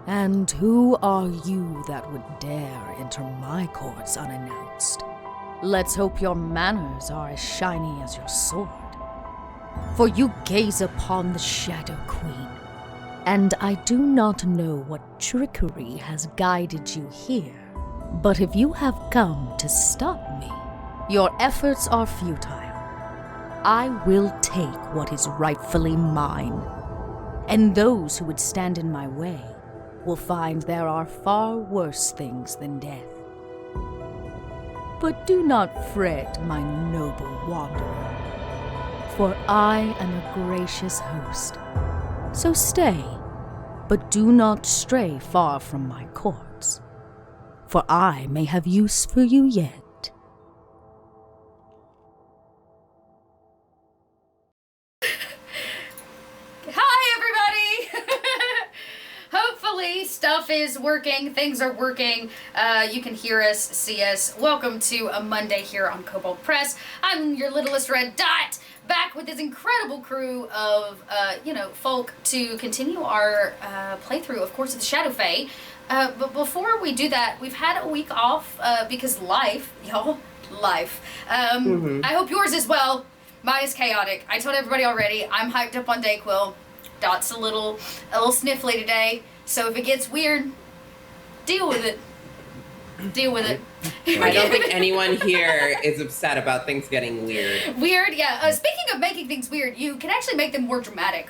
And who are you that would dare enter my courts unannounced? Let's hope your manners are as shiny as your sword. For you gaze upon the Shadow Queen, and I do not know what trickery has guided you here. But if you have come to stop me, your efforts are futile. I will take what is rightfully mine, and those who would stand in my way will find there are far worse things than death. But do not fret, my noble wanderer, for I am a gracious host. So stay, but do not stray far from my courts, for I may have use for you yet. Hopefully stuff is working, things are working, you can hear us, see us. Welcome to a Monday here on Kobold Press. I'm your littlest red dot, back with this incredible crew of, folk to continue our playthrough, of course, of the Shadow Fae. But before we do that, we've had a week off because life, y'all, life. I hope yours is well. Mine is chaotic. I told everybody already, I'm hyped up on Dayquil. Dot's a little sniffly today. So if it gets weird, deal with it. Deal with it. I don't think anyone here is upset about things getting weird. Weird, yeah. Speaking of making things weird, you can actually make them more dramatic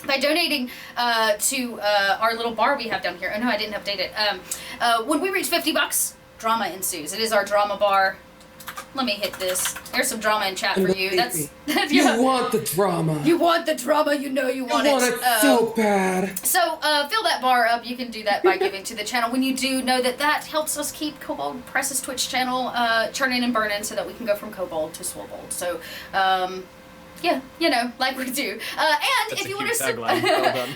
by donating to our little bar we have down here. Oh no, I didn't update it. When we reach $50, drama ensues. It is our drama bar. Let me hit this. There's some drama in chat for you. That's you want the drama. You want the drama. You know you want it. So bad. So fill that bar up. You can do that by giving to the channel. When you do, know that helps us keep Kobold Press's Twitch channel churning and burning, so that we can go from Kobold to Swobold. So. Yeah, like we do. And that's if you want to,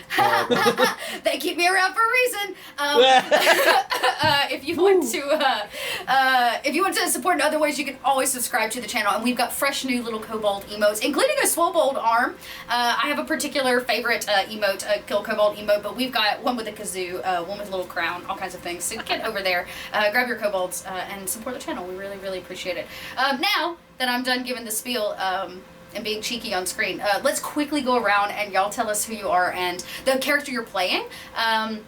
they keep me around for a reason. If you want to support in other ways, you can always subscribe to the channel. And we've got fresh new little Kobold emotes, including a Swobold arm. I have a particular favorite emote, Kill Kobold emote, but we've got one with a kazoo, one with a little crown, all kinds of things. So get over there, grab your Kobolds, and support the channel. We really, really appreciate it. Now that I'm done giving the spiel, and being cheeky on screen, let's quickly go around and y'all tell us who you are and the character you're playing. And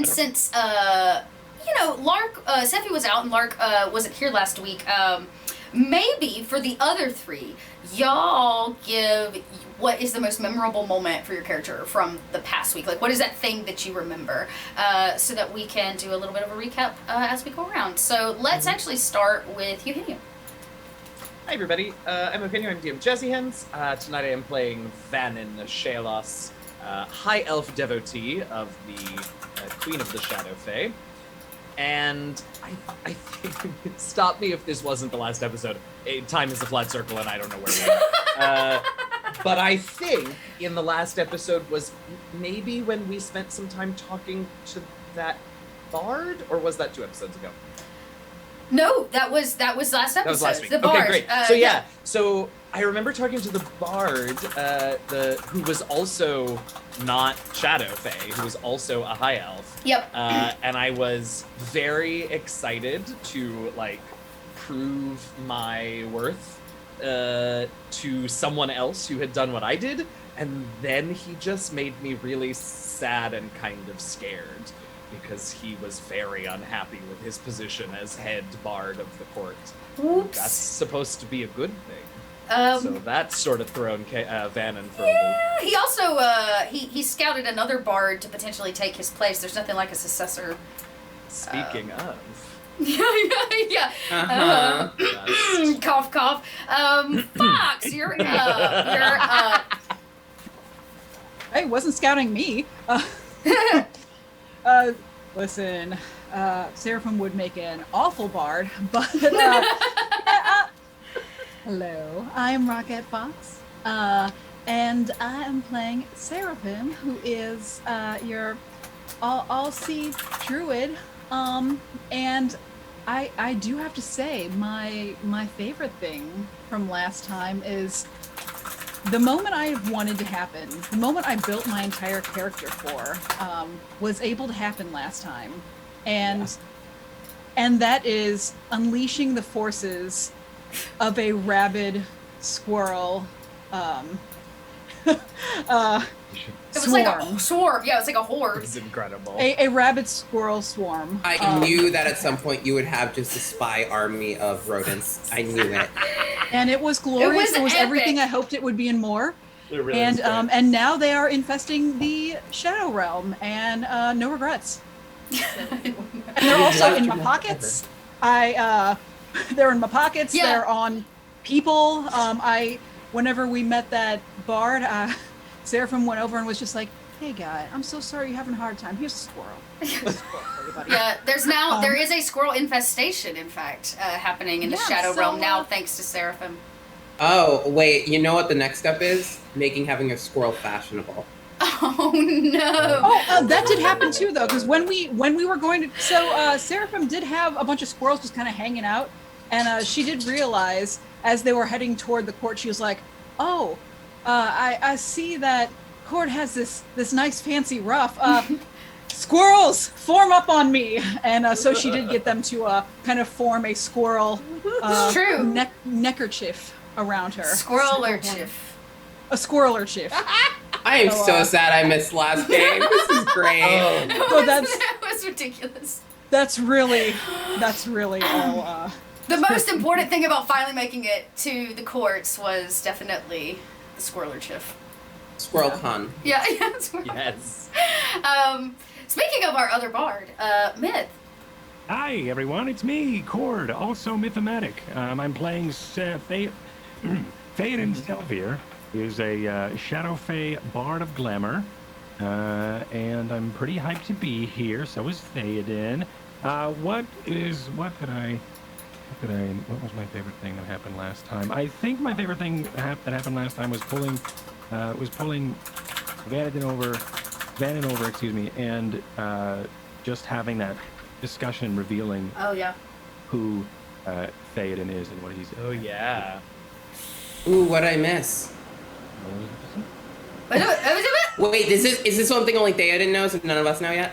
since, Lark, Sephi was out and Lark wasn't here last week, maybe for the other three, y'all give what is the most memorable moment for your character from the past week. Like, what is that thing that you remember? So that we can do a little bit of a recap as we go around. So let's actually start with Eugenio. Hi everybody, I'm Eugenio, I'm DM Jesse Hens. Tonight I am playing Vannon Shalos, High Elf devotee of the Queen of the Shadow Fae. And I think, stop me if this wasn't the last episode. Time is a flat circle and I don't know where we are. But I think in the last episode was maybe when we spent some time talking to that bard, or was that 2 episodes ago? No, that was last episode. That was last week. The bard. Okay, great. So yeah, so I remember talking to the bard, who was also not Shadow Fae, who was also a high elf. Yep. And I was very excited to prove my worth to someone else who had done what I did, and then he just made me really sad and kind of scared, because he was very unhappy with his position as head bard of the court. Oops. That's supposed to be a good thing. So that's sort of thrown Vannon for a loop. He also, he scouted another bard to potentially take his place. There's nothing like a successor. Speaking of. Yeah. Cough, cough. Fox, you're Hey, wasn't scouting me. Listen, Seraphim would make an awful bard, but hello, I'm Rocket Fox, and I am playing Seraphim, who is your all-see druid, and I do have to say, my favorite thing from last time is the moment I wanted to happen, the moment I built my entire character for, was able to happen last time, and that is unleashing the forces of a rabid squirrel. It was like a swarm. Yeah, it was like a horde. It's incredible. A rabid squirrel swarm. I knew that at some point you would have just a spy army of rodents. I knew it. And it was glorious. It was epic. everything I hoped it would be and more. It really And is great. and now they are infesting the Shadow Realm, and no regrets. And they're also in my pockets. They're in my pockets. Yeah. They're on people. Whenever we met that bard, Seraphim went over and was just like, "Hey guy, I'm so sorry you're having a hard time. Here's a squirrel. Here's a squirrel for everybody." Yeah, there is a squirrel infestation, in fact, happening in the Yeah, Shadow so, Realm now, thanks to Seraphim. Oh, wait, you know what the next step is? Having a squirrel fashionable. Oh no! Oh, that did happen too, though, because when we were going to, Seraphim did have a bunch of squirrels just kind of hanging out, and she did realize as they were heading toward the court, she was like, "Oh, I see that court has this nice fancy ruff. Squirrels, form up on me!" And so she did get them to kind of form a squirrel It's true. neckerchief around her. Squirrel or chiff. A squirrelerchief. I am So, so sad I missed last game. This is great. So that's That was ridiculous. that's really all. The most important thing about finally making it to the courts was definitely the squirrel or chiff. Squirrel con. Yeah, squirrel. Yes. Speaking of our other bard, Myth. Hi everyone, it's me, Cord, also Mythomatic. I'm playing Theoden Stelvir, who's a Shadow Fae Bard of Glamour, and I'm pretty hyped to be here. So is Theoden. What was my favorite thing that happened last time? I think my favorite thing that happened last time was pulling Vannon over, excuse me, and just having that discussion revealing Oh yeah. who Theoden is and what he's. Oh yeah. Ooh, what'd I miss? Wait, is this something only Theoden knows and none of us know yet?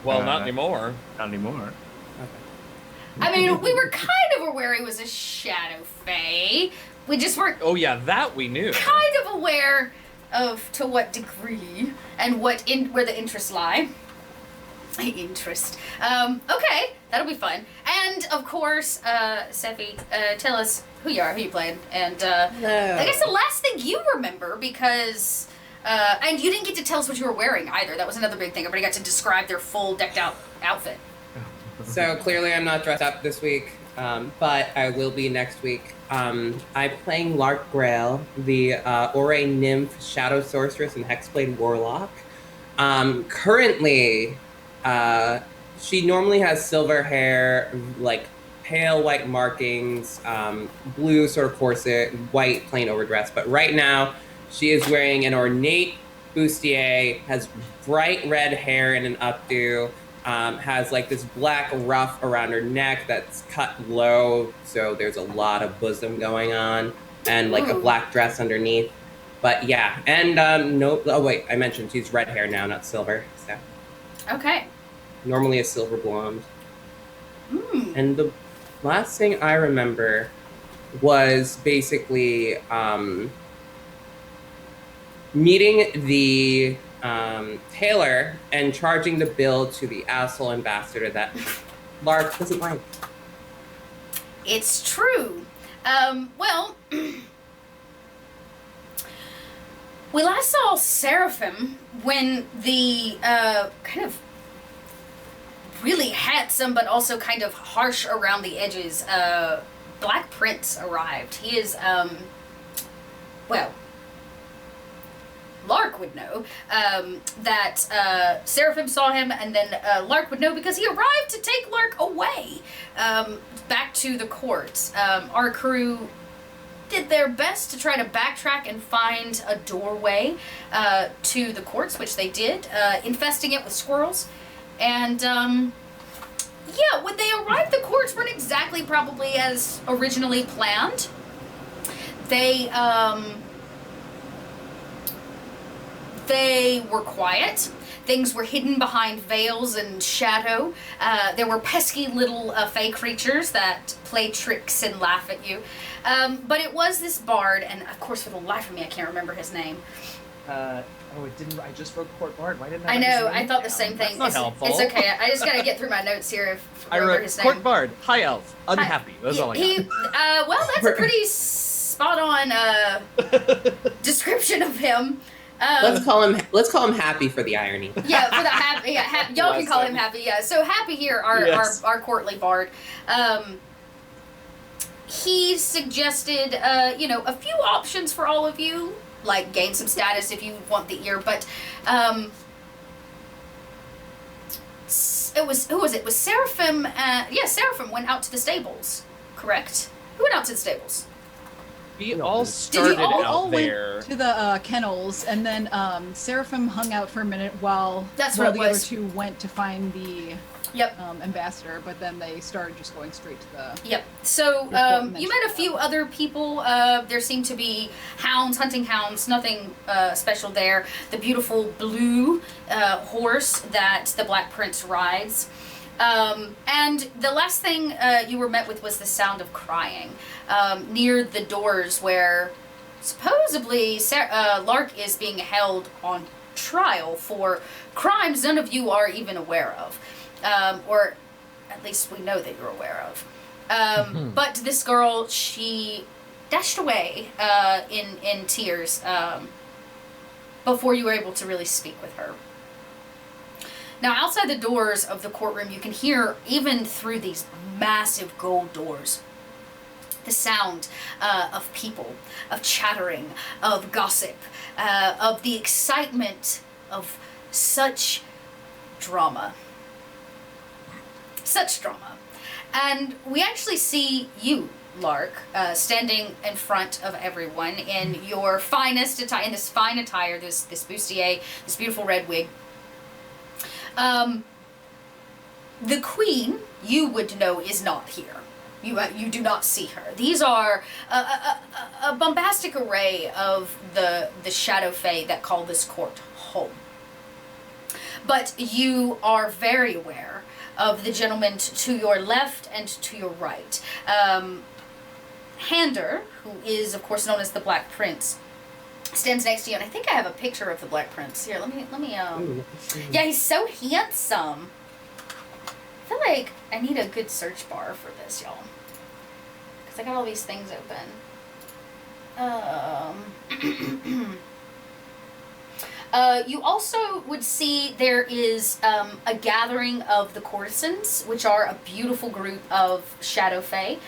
Well, not anymore. Not anymore. I mean, we were kind of aware he was a shadow fae. We just weren't Oh yeah, that we knew. kind of aware of to what degree and where the interests lie. Interest. Okay, that'll be fun. And of course, Sephi, tell us who you are, who you playing, and I guess the last thing you remember because. And you didn't get to tell us what you were wearing either. That was another big thing. Everybody got to describe their full decked out outfit. So clearly I'm not dressed up this week, but I will be next week. I'm playing Lark Grail, the Ore Nymph, Shadow Sorceress, and Hexblade Warlock. Currently, she normally has silver hair, like pale white markings, blue sort of corset, white plain overdress. But right now, she is wearing an ornate bustier, has bright red hair in an updo, has like this black ruff around her neck that's cut low, so there's a lot of bosom going on, and like a black dress underneath. But yeah, and oh wait, I mentioned she's red hair now, not silver. So Okay. normally a silver blonde. And the last thing I remember was basically meeting the tailor and charging the bill to the asshole ambassador that Lark doesn't like. It's true. Well, we last saw Seraphim when the kind of really handsome but also kind of harsh around the edges Black Prince arrived. He is, well, Lark would know that Seraphim saw him, and then Lark would know because he arrived to take Lark away back to the court. Our crew did their best to try to backtrack and find a doorway to the courts, which they did, infesting it with squirrels. And yeah, when they arrived, the courts weren't exactly probably as originally planned. They they were quiet. Things were hidden behind veils and shadow. There were pesky little fey creatures that play tricks and laugh at you. But it was this bard, and of course, for the life of me, I can't remember his name. It didn't. I just wrote Court Bard. Why didn't I? I write his know. name I thought the down? same thing. That's not helpful. It's okay. I just gotta get through my notes here. If I remember wrote his name. Court Bard, High Elf, Unhappy. That's all I got. Well, that's a pretty spot on description of him. Let's call him Happy for the irony. Yeah, for the happy. Yeah, y'all can call him Happy. Yeah. So Happy here, our courtly bard. He suggested, a few options for all of you, like gain some status if you want the ear, but who was it? Was Seraphim? Seraphim went out to the stables. Correct. Who went out to the stables? We all started out there. Went to the kennels, and then Seraphim hung out for a minute while That's while what it the other was. two went to find the ambassador, but then they started just going straight to the... Yep. So you met a few other people. There seemed to be hunting hounds, nothing special there. The beautiful blue horse that the Black Prince rides. And the last thing you were met with was the sound of crying near the doors where supposedly Lark is being held on trial for crimes none of you are even aware of. Or at least we know that you're aware of. But this girl, she dashed away in tears before you were able to really speak with her. Now, outside the doors of the courtroom, you can hear, even through these massive gold doors, the sound of people, of chattering, of gossip, of the excitement of such drama. Such drama. And we actually see you, Lark, standing in front of everyone in your finest attire, in this fine attire, this bustier, this beautiful red wig. The queen, you would know, is not here. You do not see her. These are a bombastic array of the shadow fae that call this court home. But you are very aware of the gentleman to your left and to your right. Hander, who is of course known as the Black Prince, stands next to you, and I think I have a picture of the Black Prince. Here, let me yeah, he's so handsome. I feel like I need a good search bar for this, y'all. Because I got all these things open. You also would see there is a gathering of the Courtesans, which are a beautiful group of shadow fae,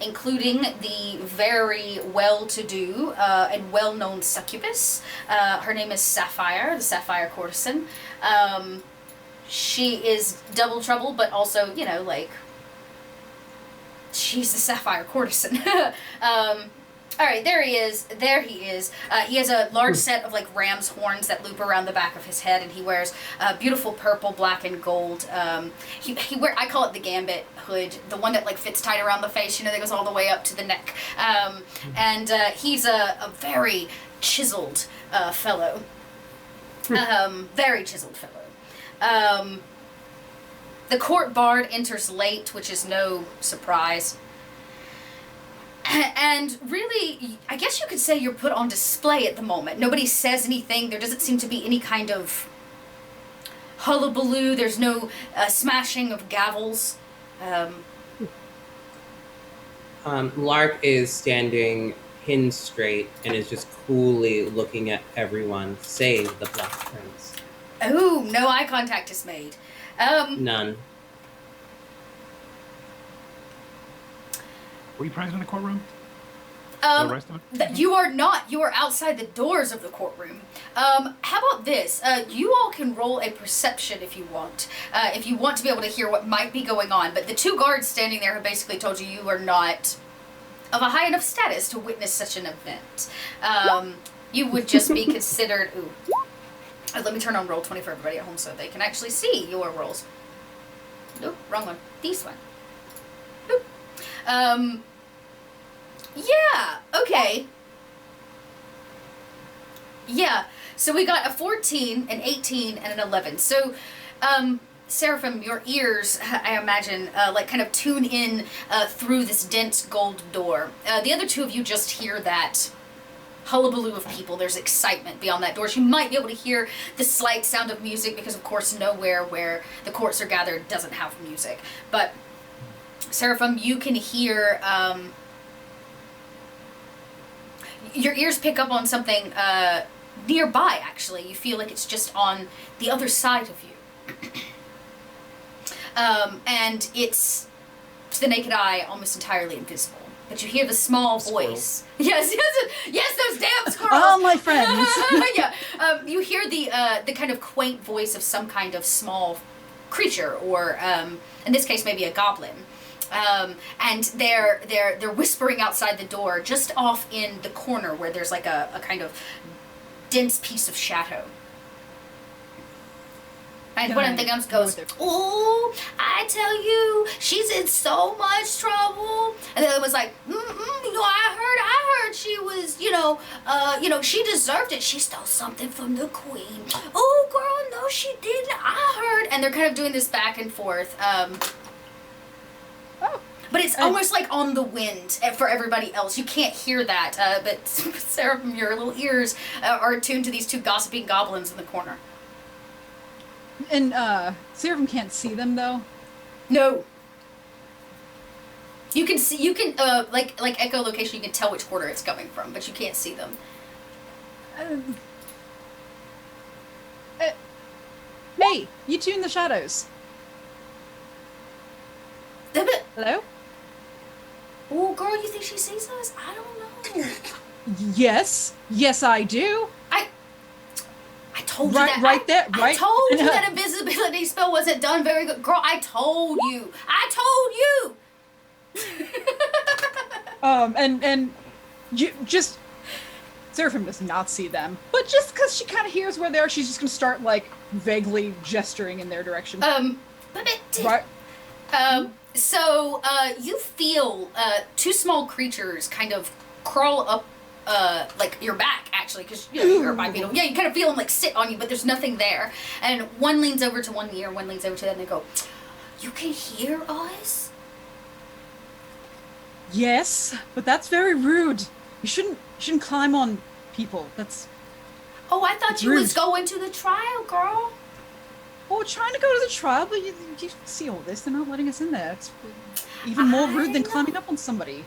including the very well-to-do and well-known succubus. Her name is Sapphire, the Sapphire Courtesan. She is double trouble, but also, she's the Sapphire Courtesan. All right, there he is. There he is. He has a large set of ram's horns that loop around the back of his head, and he wears beautiful purple, black, and gold. I call it the gambit hood, the one that fits tight around the face. That goes all the way up to the neck. And he's a very chiseled fellow. Very chiseled fellow. The court bard enters late, which is no surprise. And really, I guess you could say you're put on display at the moment. Nobody says anything. There doesn't seem to be any kind of hullabaloo. There's no smashing of gavels. Lark is standing pin straight and is just coolly looking at everyone, save the Black Prince. Oh, no eye contact is made. None. Were you present in the courtroom? The rest of it? You are not. You are outside the doors of the courtroom. How about this? You all can roll a perception if you want. If you want to be able to hear what might be going on. But the two guards standing there have basically told you you are not of a high enough status to witness such an event. You would just be considered... Ooh. Let me turn on Roll20 for everybody at home so they can actually see your rolls. Nope, wrong one. This one. Nope. Yeah, okay. Yeah, So we got a 14, an 18, and an 11. So, Seraphim, your ears, I imagine, like kind of tune in through this dense gold door. The other two of you just hear that hullabaloo of people. There's excitement beyond that door. You might be able to hear the slight sound of music because, of course, nowhere where the courts are gathered doesn't have music. But, Seraphim, you can hear... your ears pick up on something nearby, actually. You feel like it's just on the other side of you. And it's, to the naked eye, almost entirely invisible. But you hear the small voice. Yes, those damn squirrels! Oh, my friends! Yeah, you hear the kind of quaint voice of some kind of small creature, or in this case, maybe a goblin. And they're whispering outside the door, just off in the corner where there's like a kind of dense piece of shadow. And one of the gums goes, "Oh, I tell you, she's in so much trouble." And the other was like, I heard she was, she deserved it. She stole something from the queen. Oh, girl, no, she didn't. I heard. And they're kind of doing this back and forth. But it's almost like on the wind for everybody else. You can't hear that, but Sarah, from your little ears are attuned to these two gossiping goblins in the corner. And Seraphim can't see them though. No. You can see. You can like echolocation. You can tell which quarter it's coming from, but you can't see them. Hey, you two in the shadows. Hello? Oh, girl, you think she sees us? I don't know. Yes, I do. I told you that. Right there, right? I told you that invisibility spell wasn't done very good. Girl, I told you. And you just... Seraphim does not see them. But just because she kind of hears where they are, she's just going to start, like, vaguely gesturing in their direction. Right. So, you feel two small creatures kind of crawl up, like, your back, actually, because, you're a bipedal. Yeah, you kind of feel them, like, sit on you, but there's nothing there. And one leans over to one ear, one leans over to the other, and they go, "You can hear us?" Yes, but that's very rude. You shouldn't climb on people. That's... Oh, I thought you was going to the trial, girl. Oh, we're trying to go to the trial, but you see all this. They're not letting us in there. It's even more rude than climbing up on somebody.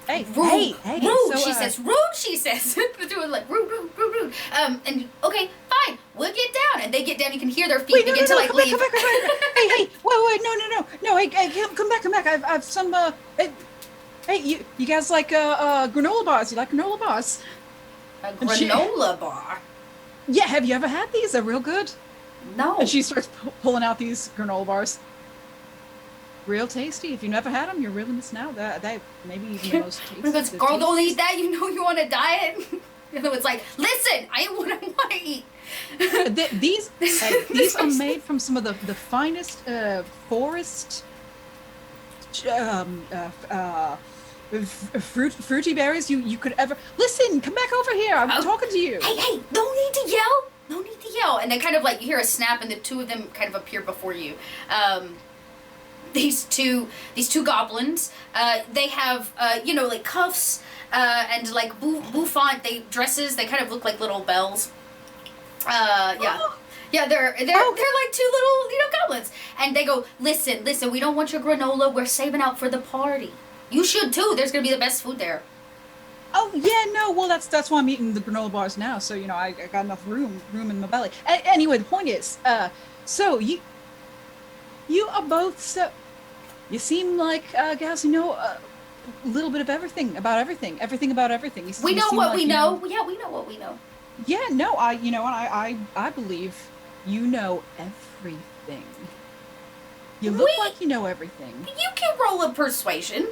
Hey, rude, So, she says. Rude, she says. They're doing like rude. And okay, fine, we'll get down. And they get down. You can hear their feet begin to like leave. Come back. Hey, wait, no. Hey, come back. I've some. Hey, you guys like granola bars? You like granola bars? A granola bar? Yeah, have you ever had these? They're real good. No. And she starts pulling out these granola bars. Real tasty. If you never had them, you're really missing out. They maybe even the most tasty. Girl, don't eat that. You know you on a diet. And it's like, listen, I ain't what I want to eat. These are made from some of the finest forest fruity berries you could ever. Listen, come back over here. I'm talking to you. Hey, no need to yell. No need to yell. And they kind of like, you hear a snap and the two of them kind of appear before you. These two goblins, they have, like cuffs, and like bouffant, dresses, they kind of look like little bells. Yeah. Yeah, they're like two little, goblins. And they go, listen, we don't want your granola, we're saving out for the party. You should too, there's gonna be the best food there. Oh, yeah, no, well, that's why I'm eating the granola bars now, so, I got enough room in my belly. Anyway, the point is, so, you are both so... You seem like gals who know a little bit of everything about everything about everything. We know what we know. Yeah, we know what we know. Yeah, no, I believe you know everything. You look like you know everything. You can roll a persuasion.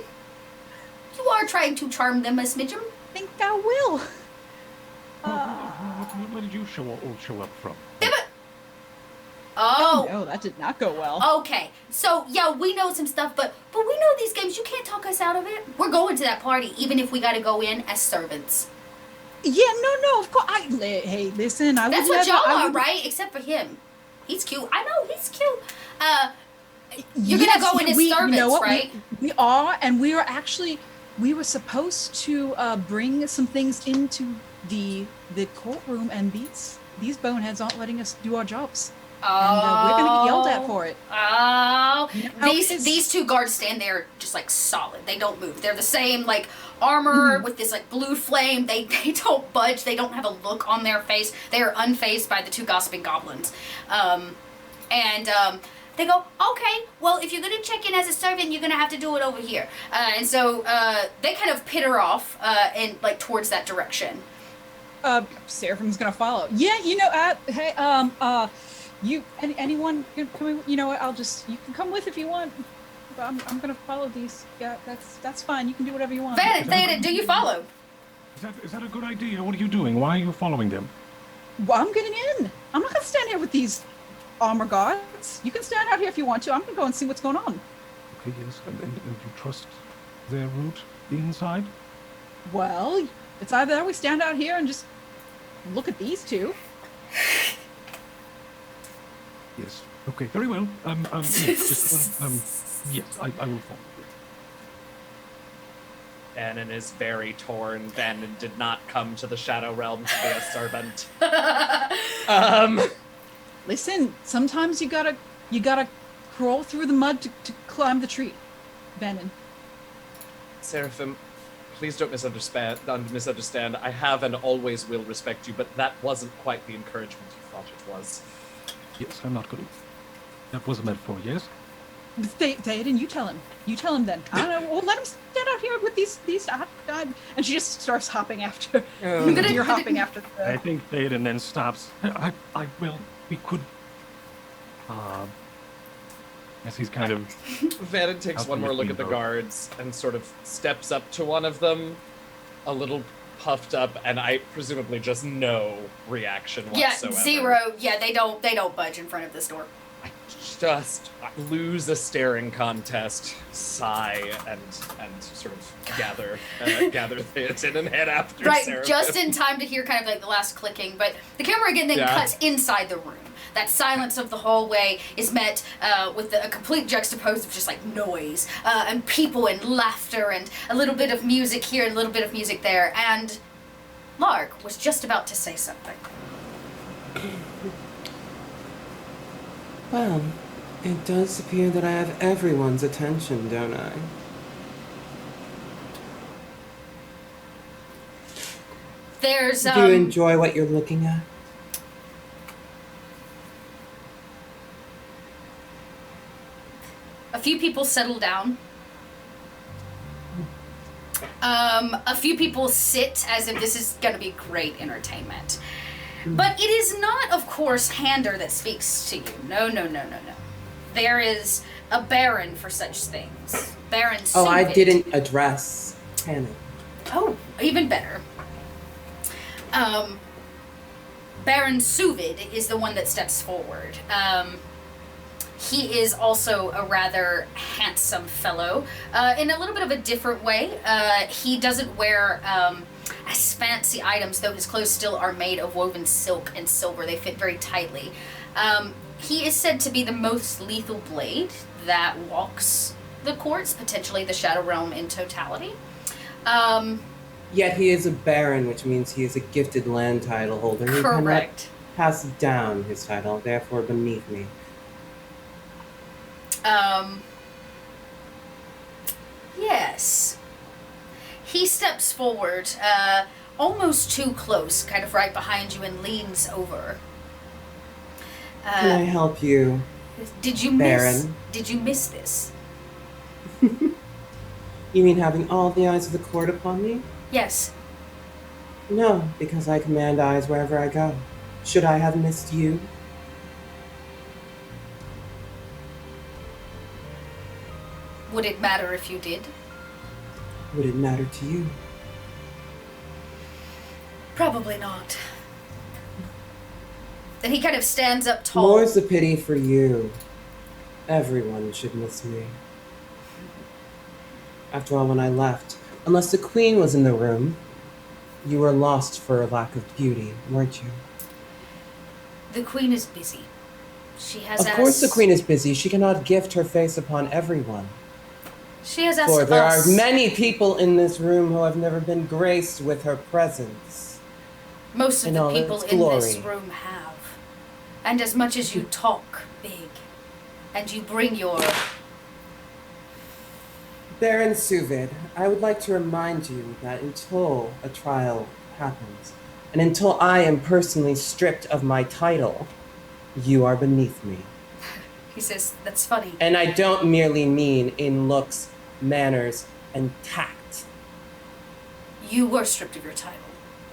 You are trying to charm them a smidgen. I think I will. Where did you show up from? Oh no, that did not go well. Okay, so yeah, we know some stuff, but we know these games. You can't talk us out of it. We're going to that party, even if we got to go in as servants. Yeah, no, of course. Hey, listen, I would That's what never. y'all I are, would, right? Except for him. He's cute. I know, he's cute. You're yes, gonna go in his you servants, know what? right? We are, and we are actually. We were supposed to bring some things into the courtroom, and these boneheads aren't letting us do our jobs. And we're gonna get yelled at for it. Oh, You know how it is. these two guards stand there just like solid. They don't move. They're the same like armor with this like blue flame. They don't budge. They don't have a look on their face. They are unfazed by the two gossiping goblins. They go, okay, well, if you're going to check in as a servant, you're going to have to do it over here. And so they kind of pitter off and like towards that direction. Seraphim's gonna follow. Yeah, hey, anyone can come. You know what? You can come with if you want. But I'm gonna follow these. Yeah, that's fine. You can do whatever you want. Théoden, do you follow? Is that a good idea? What are you doing? Why are you following them? Well, I'm getting in. I'm not gonna stand here with these armor guards. You can stand out here if you want to. I'm gonna go and see what's going on. Okay, yes. And you trust their route inside? Well, it's either we stand out here and just look at these two. Yes. Okay, very well. Yes, I will follow. Bannon is very torn. Bannon did not come to the Shadow Realm to be a servant. Listen, sometimes you gotta crawl through the mud to climb the tree, Bannon. Seraphim, please don't misunderstand. I have and always will respect you, but that wasn't quite the encouragement you thought it was. Yes, I'm not going to. That was a metaphor, yes? Théoden, you tell him. You tell him then. I don't know. We'll let him stand out here with these. And she just starts hopping after. You're hopping after. I think Théoden then stops. I will. We could. As he's kind of. Bannon takes one more look at the guards and sort of steps up to one of them, a little puffed up, and I presumably just no reaction whatsoever. Yeah, zero. Yeah, they don't budge in front of this door. I just lose a staring contest, sigh, and sort of gather Théoden and head after Right, Seraphim. just in time to hear kind of like the last clicking, but the camera again then cuts inside the room. That silence of the hallway is met with a complete juxtapose of just like noise and people and laughter and a little bit of music here and a little bit of music there. And Lark was just about to say something. Well, it does appear that I have everyone's attention, don't I? There's Do you enjoy what you're looking at? a few people settle down. A few people sit as if this is going to be great entertainment. But it is not, of course, Hander that speaks to you. No. There is a baron for such things. Baron Suvid. Oh, I didn't address Hannah. Oh, even better. Baron Suvid is the one that steps forward. He is also a rather handsome fellow, in a little bit of a different way. He doesn't wear as fancy items, though his clothes still are made of woven silk and silver. They fit very tightly. He is said to be the most lethal blade that walks the courts, potentially the Shadow Realm in totality. Yet he is a baron, which means he is a gifted land title holder. He Correct. cannot pass down his title, therefore beneath me. Yes. He steps forward, almost too close, kind of right behind you, and leans over. Can I help you, Did you Baron? miss this? You mean having all the eyes of the court upon me? Yes. No, because I command eyes wherever I go. Should I have missed you? Would it matter if you did? Would it matter to you? Probably not. Then he kind of stands up tall. More's the pity for you. Everyone should miss me. After all, when I left, unless the queen was in the room, You were lost for a lack of beauty, weren't you? The queen is busy. She has Of course the queen is busy. She cannot gift her face upon everyone. She has asked For there us. are many people in this room who have never been graced with her presence. Most of in the all people its in glory. this room have. And as much as you talk big, and you bring your... Baron Suvid, I would like to remind you that until a trial happens, and until I am personally stripped of my title, you are beneath me. He says, that's funny. And I don't merely mean in looks, manners, and tact. You were stripped of your title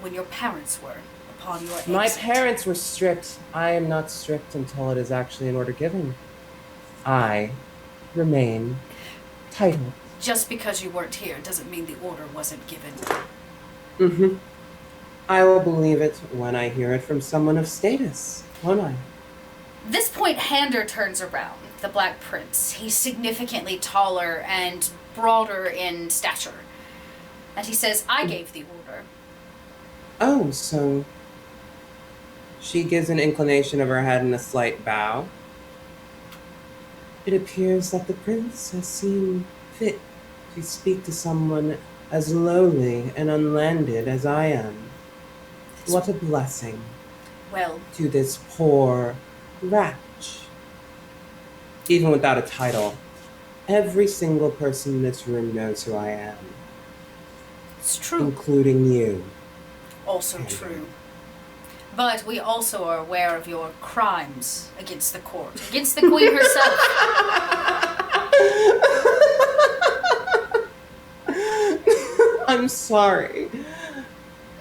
when your parents were upon your exit. My parents were stripped. I am not stripped until it is actually an order given. I remain titled. Just because you weren't here doesn't mean the order wasn't given. Mm-hmm. I will believe it when I hear it from someone of status, won't I? This point, Hander turns around, the Black Prince. He's significantly taller and broader in stature. And he says, I gave the order. Oh, so she gives an inclination of her head and a slight bow. It appears that the prince has seen fit to speak to someone as lowly and unlanded as I am. What a blessing Well, to this poor wretch. Even without a title, every single person in this room knows who I am, it's true. including you. Also true. But we also are aware of your crimes against the court, against the queen herself. I'm sorry.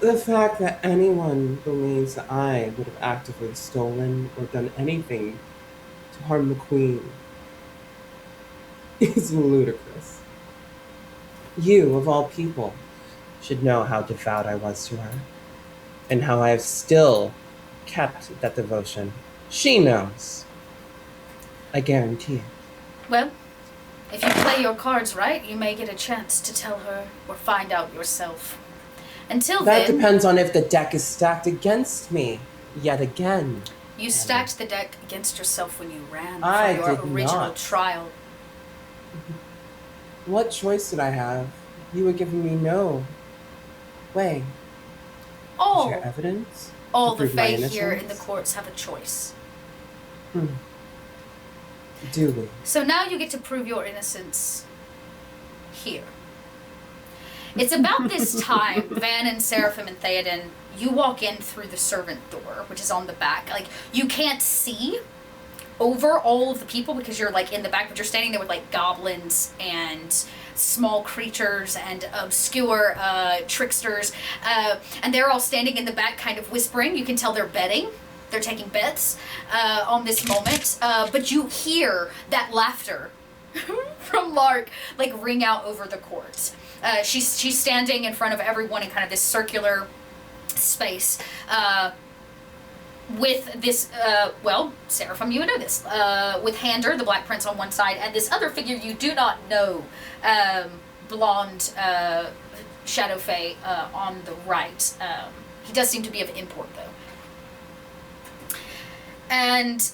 The fact that anyone believes that I would have actively stolen or done anything to harm the queen is ludicrous. You, of all people, should know how devout I was to her, and how I have still kept that devotion. She knows. I guarantee it. Well, if you play your cards right, you may get a chance to tell her or find out yourself. Until That then, depends on if the deck is stacked against me, yet again. you stacked the deck against yourself when you ran I for your did original not. trial. What choice did I have? You were giving me no way. Is All, there evidence? all to the prove my Fae here in the innocence? courts have a choice. Do we? So now you get to prove your innocence here. It's about this time, Van and Seraphim and Theoden, you walk in through the servant door, which is on the back. Like, you can't see over all of the people because you're, like, in the back, but you're standing there with, like, goblins and small creatures and obscure tricksters. And they're all standing in the back kind of whispering. You can tell they're betting. They're taking bets on this moment. But you hear that laughter from Lark, like, ring out over the court. She's standing in front of everyone in kind of this circular space with this, Seraphim, you would know this, with Hander, the Black Prince, on one side, and this other figure you do not know, blonde Shadow Fae on the right. He does seem to be of import, though. And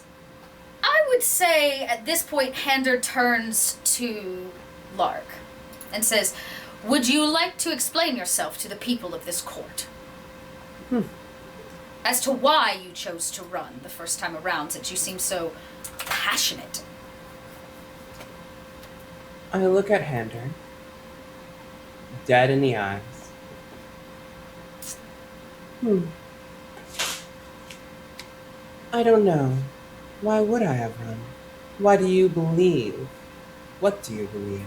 I would say at this point, Hander turns to Lark and says, would you like to explain yourself to the people of this court? As to why you chose to run the first time around, since you seem so passionate. I look at Hander, dead in the eyes. I don't know. Why would I have run? Why do you believe? What do you believe?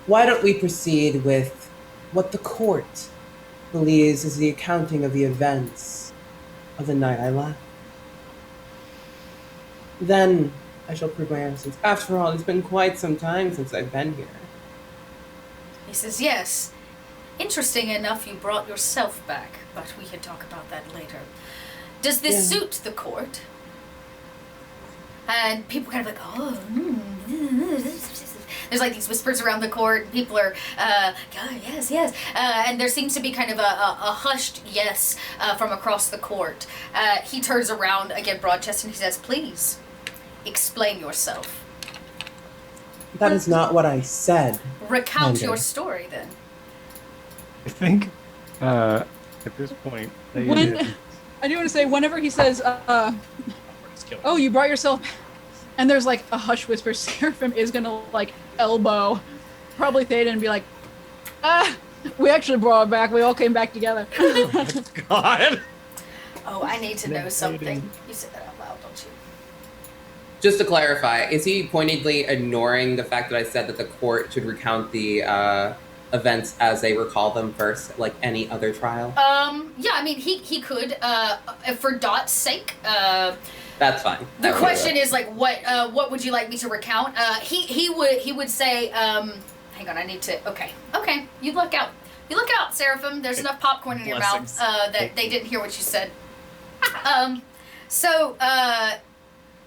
Why don't we proceed with what the court believes is the accounting of the events of the night I left? Then I shall prove my innocence. After all, it's been quite some time since I've been here. He says, yes. Interesting enough, you brought yourself back, but we can talk about that later. Does this suit the court? And people kind of like, there's like these whispers around the court, and people are, God, yes. And there seems to be kind of a hushed yes from across the court. He turns around again, broad chested, and he says, "Please, explain yourself." That is not what I said. Recount Commander. your story, then. I think at this point, I do want to say, whenever he says, Just killing "Oh, you brought yourself," and there's like a hush whisper, Seraphim is gonna like elbow, probably Theta, and be like, we actually brought it back. We all came back together. God. Oh, I need to know something. You said that out loud, don't you? Just to clarify, is he pointedly ignoring the fact that I said that the court should recount the events as they recall them first, like any other trial? Yeah, I mean, he could, for Dot's sake, That's fine. the question is like, what would you like me to recount? He would say, hang on, I need to, okay, you look out, Seraphim, there's enough popcorn in your Blessings. mouth, that they didn't hear what you said.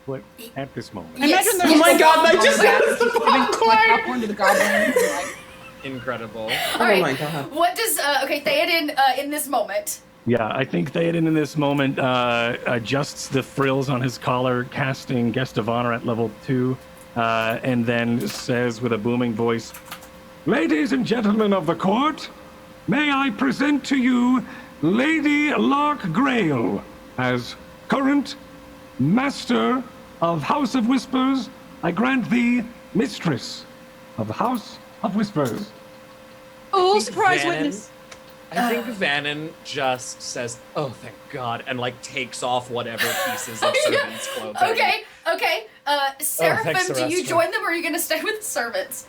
what at this moment. I imagine there's Oh my like God, a I just giving, had some like, popcorn. popcorn to the goblins. and, like, Incredible. All right, my God. what does, Theoden, in this moment, Yeah, I think Theoden in this moment adjusts the frills on his collar, casting Guest of Honor at level 2, and then says with a booming voice, "Ladies and gentlemen of the court, may I present to you Lady Lark Grail as current Master of House of Whispers. I grant thee Mistress of the House of Whispers." Oh, think surprise Vannon- witness! I think Vannon just says, "Oh, thank God," and like takes off whatever pieces of servants' clothing. okay, Seraphim, thanks, do you Sarastra. join them, or are you gonna stay with the servants?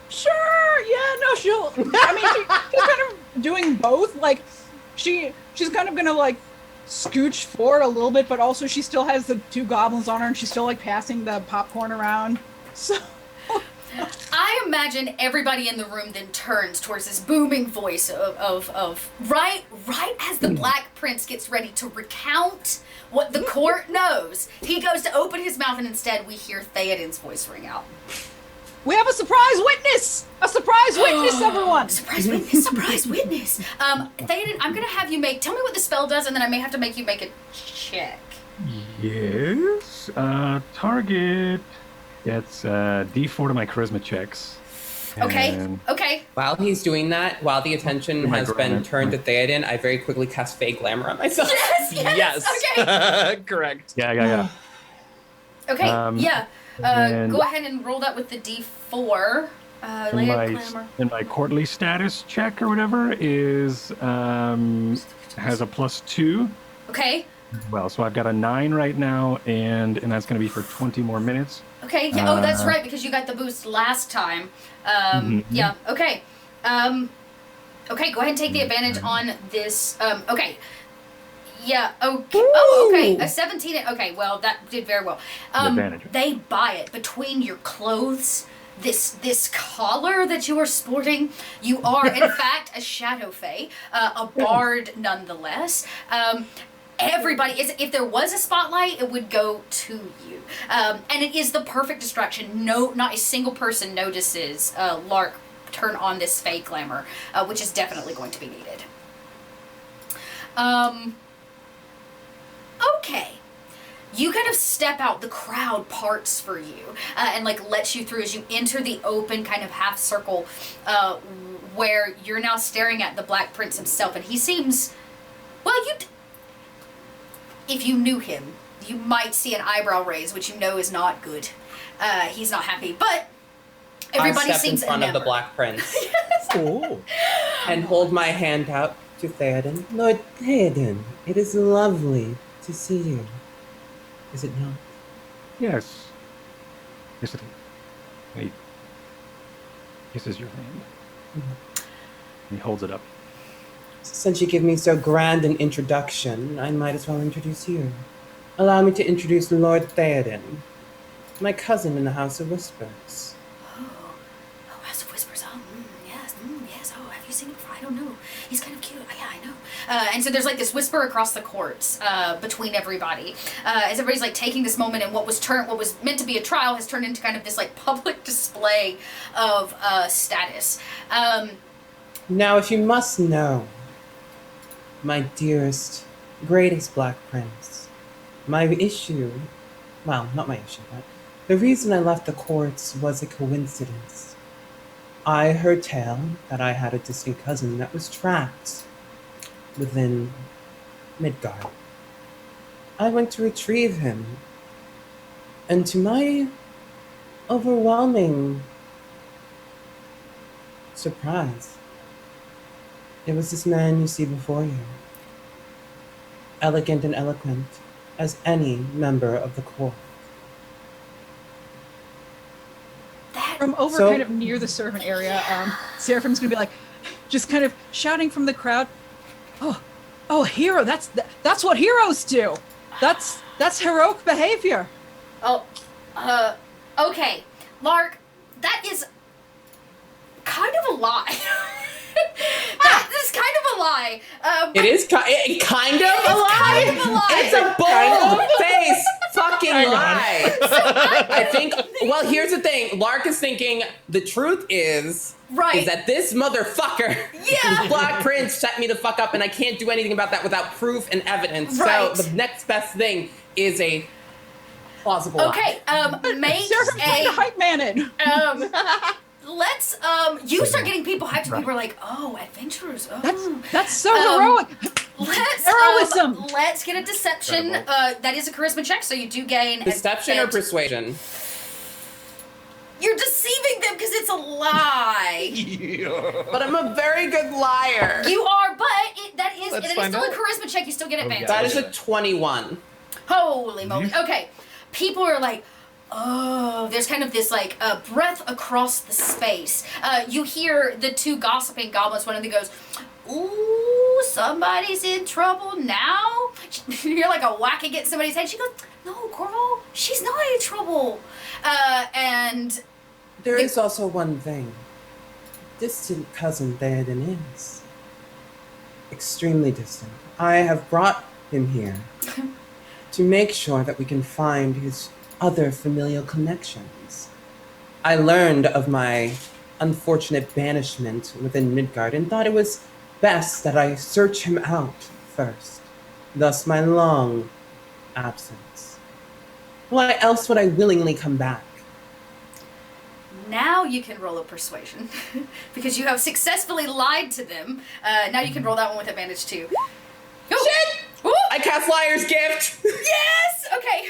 Sure, yeah, no, she'll. I mean, she's kind of doing both. Like, she's kind of gonna like scooch forward a little bit, but also she still has the two goblins on her, and she's still like passing the popcorn around. So. I imagine everybody in the room then turns towards this booming voice of right as the Black Prince gets ready to recount what the court knows. He goes to open his mouth, and instead we hear Theoden's voice ring out. We have a surprise witness! A surprise witness, everyone! Surprise witness. Theoden, I'm gonna have you tell me what the spell does, and then I may have to make you make a check. Yes. Target gets D4 to my charisma checks. And Okay. While he's doing that, while the attention my has been garment. turned to Theoden, I very quickly cast Fey Glamour on myself. Yes. Okay. Correct. Yeah. Okay. and- Go ahead and roll that with the D4. In my courtly status check or whatever is has a +2. Okay. Well, so I've got a 9 right now, and that's going to be for 20 more minutes. Okay. Yeah. Oh, that's right, because you got the boost last time. Yeah. Okay. Okay. Go ahead and take the advantage on this. Okay. Yeah. Okay. Oh, okay. A 17. Okay. Well, that did very well. Advantage. They buy it between your clothes. This collar that you are sporting, you are in fact a shadow fae, a bard nonetheless. Everybody is. If there was a spotlight, it would go to you, and it is the perfect distraction. No, not a single person notices Lark turn on this fake glamour, which is definitely going to be needed. Okay. You kind of step out, the crowd parts for you, and like lets you through as you enter the open kind of half circle, where you're now staring at the Black Prince himself, and he seems, well, if you knew him, you might see an eyebrow raise, which you know is not good. He's not happy, but everybody I step seems in front of the enamored. Black Prince Ooh. and hold my hand out to Theoden. Lord Theoden, it is lovely to see you. Is it not? Yes. Yes, it is. And he kisses your hand. And he holds it up. Since you give me so grand an introduction, I might as well introduce you. Allow me to introduce Lord Theoden, my cousin in the House of Whispers. Oh, House of Whispers. Oh, yes, goes, oh, have you seen him before? I don't know. He's kind of cute. Oh, yeah, I know. And so there's like this whisper across the courts between everybody as everybody's like taking this moment, and what was meant to be a trial has turned into kind of this like public display of status. Now, if you must know, my dearest, greatest Black Prince, my issue, well, not my issue, but the reason I left the courts was a coincidence. I heard tell that I had a distant cousin that was trapped within Midgard. I went to retrieve him, and to my overwhelming surprise, it was this man you see before you, elegant and eloquent as any member of the court. From over kind of near the servant area, Seraphim's gonna be like, just kind of shouting from the crowd, oh, hero, that's what heroes do. That's heroic behavior. Okay, Lark, that is kind of a lie. That is kind of a lie. It is kind of a lie? Kind of a lie. It's a bold-faced fucking lie. I think, well, here's the thing. Lark is thinking, the truth is that this motherfucker, this Black Prince, set me the fuck up, and I can't do anything about that without proof and evidence. Right. So the next best thing is a plausible lie. Okay, make Seraphim's trying to hype man it. Let's you start getting people hyped. People are like, oh, adventurers. Oh. That's so heroic. Heroism. Let's get a deception. That is a charisma check, so you do gain Deception or persuasion? You're deceiving them because it's a lie. But I'm a very good liar. You are, but it is find still a out. charisma check. You still get advantage. That is a 21. Holy moly. Okay. People are like, oh, there's kind of this like breath across the space. You hear the two gossiping goblins. One of them goes, ooh, somebody's in trouble now. You're like a whack against somebody's head. She goes, no, girl, she's not in trouble. And There is also one thing. Distant cousin Theoden is. Extremely distant. I have brought him here to make sure that we can find his other familial connections. I learned of my unfortunate banishment within Midgard and thought it was best that I search him out first. Thus my long absence. Why else would I willingly come back? now you can roll a persuasion because you have successfully lied to them. Now you can roll that one with advantage too. Go. Shit! Ooh. I cast Liar's Gift! Yes! Okay.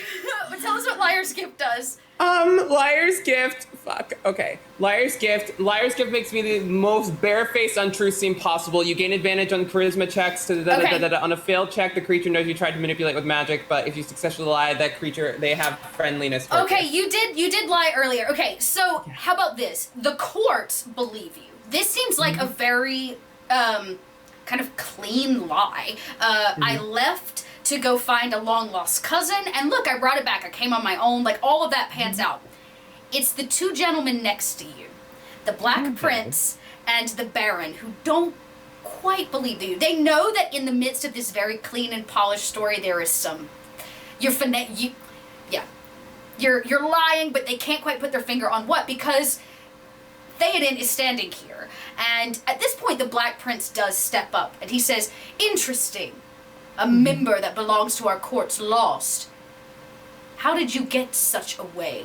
Tell us what Liar's Gift does. Liar's Gift. Fuck. Okay. Liar's Gift. Liar's Gift makes me the most barefaced, untrue seem possible. You gain advantage on charisma checks. On a failed check, the creature knows you tried to manipulate with magic, but if you successfully lie, that creature, they have friendliness. Okay, you did lie earlier. Okay, so how about this? The courts believe you. This seems like a very kind of clean lie. I left to go find a long-lost cousin, and look, I brought it back. I came on my own. Like, all of that pans out. It's the two gentlemen next to you, the Black Prince and the Baron, who don't quite believe you. They know that in the midst of this very clean and polished story, there is some... You're lying, but they can't quite put their finger on what, because Theoden is standing here. And at this point, the Black Prince does step up, and he says, "Interesting. A member that belongs to our court's lost. How did you get such a way,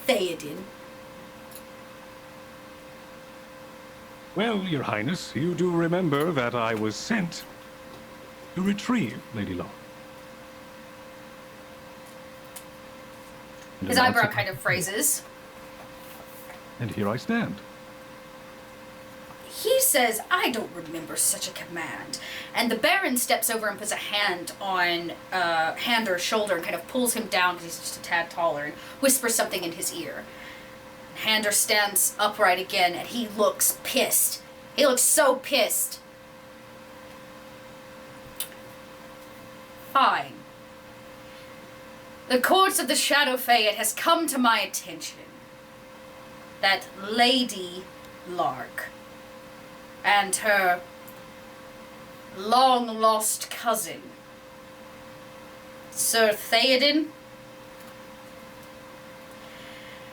Theoden?" Well, Your Highness, you do remember that I was sent to retrieve Lady Law. His eyebrow kind of phrases. And here I stand. He says, "I don't remember such a command." And the Baron steps over and puts a hand on Hander's shoulder and kind of pulls him down because he's just a tad taller and whispers something in his ear. Hander stands upright again and he looks pissed. He looks so pissed. "Fine. The courts of the Shadow Fae, it has come to my attention that Lady Lark and her long-lost cousin, Sir Theoden,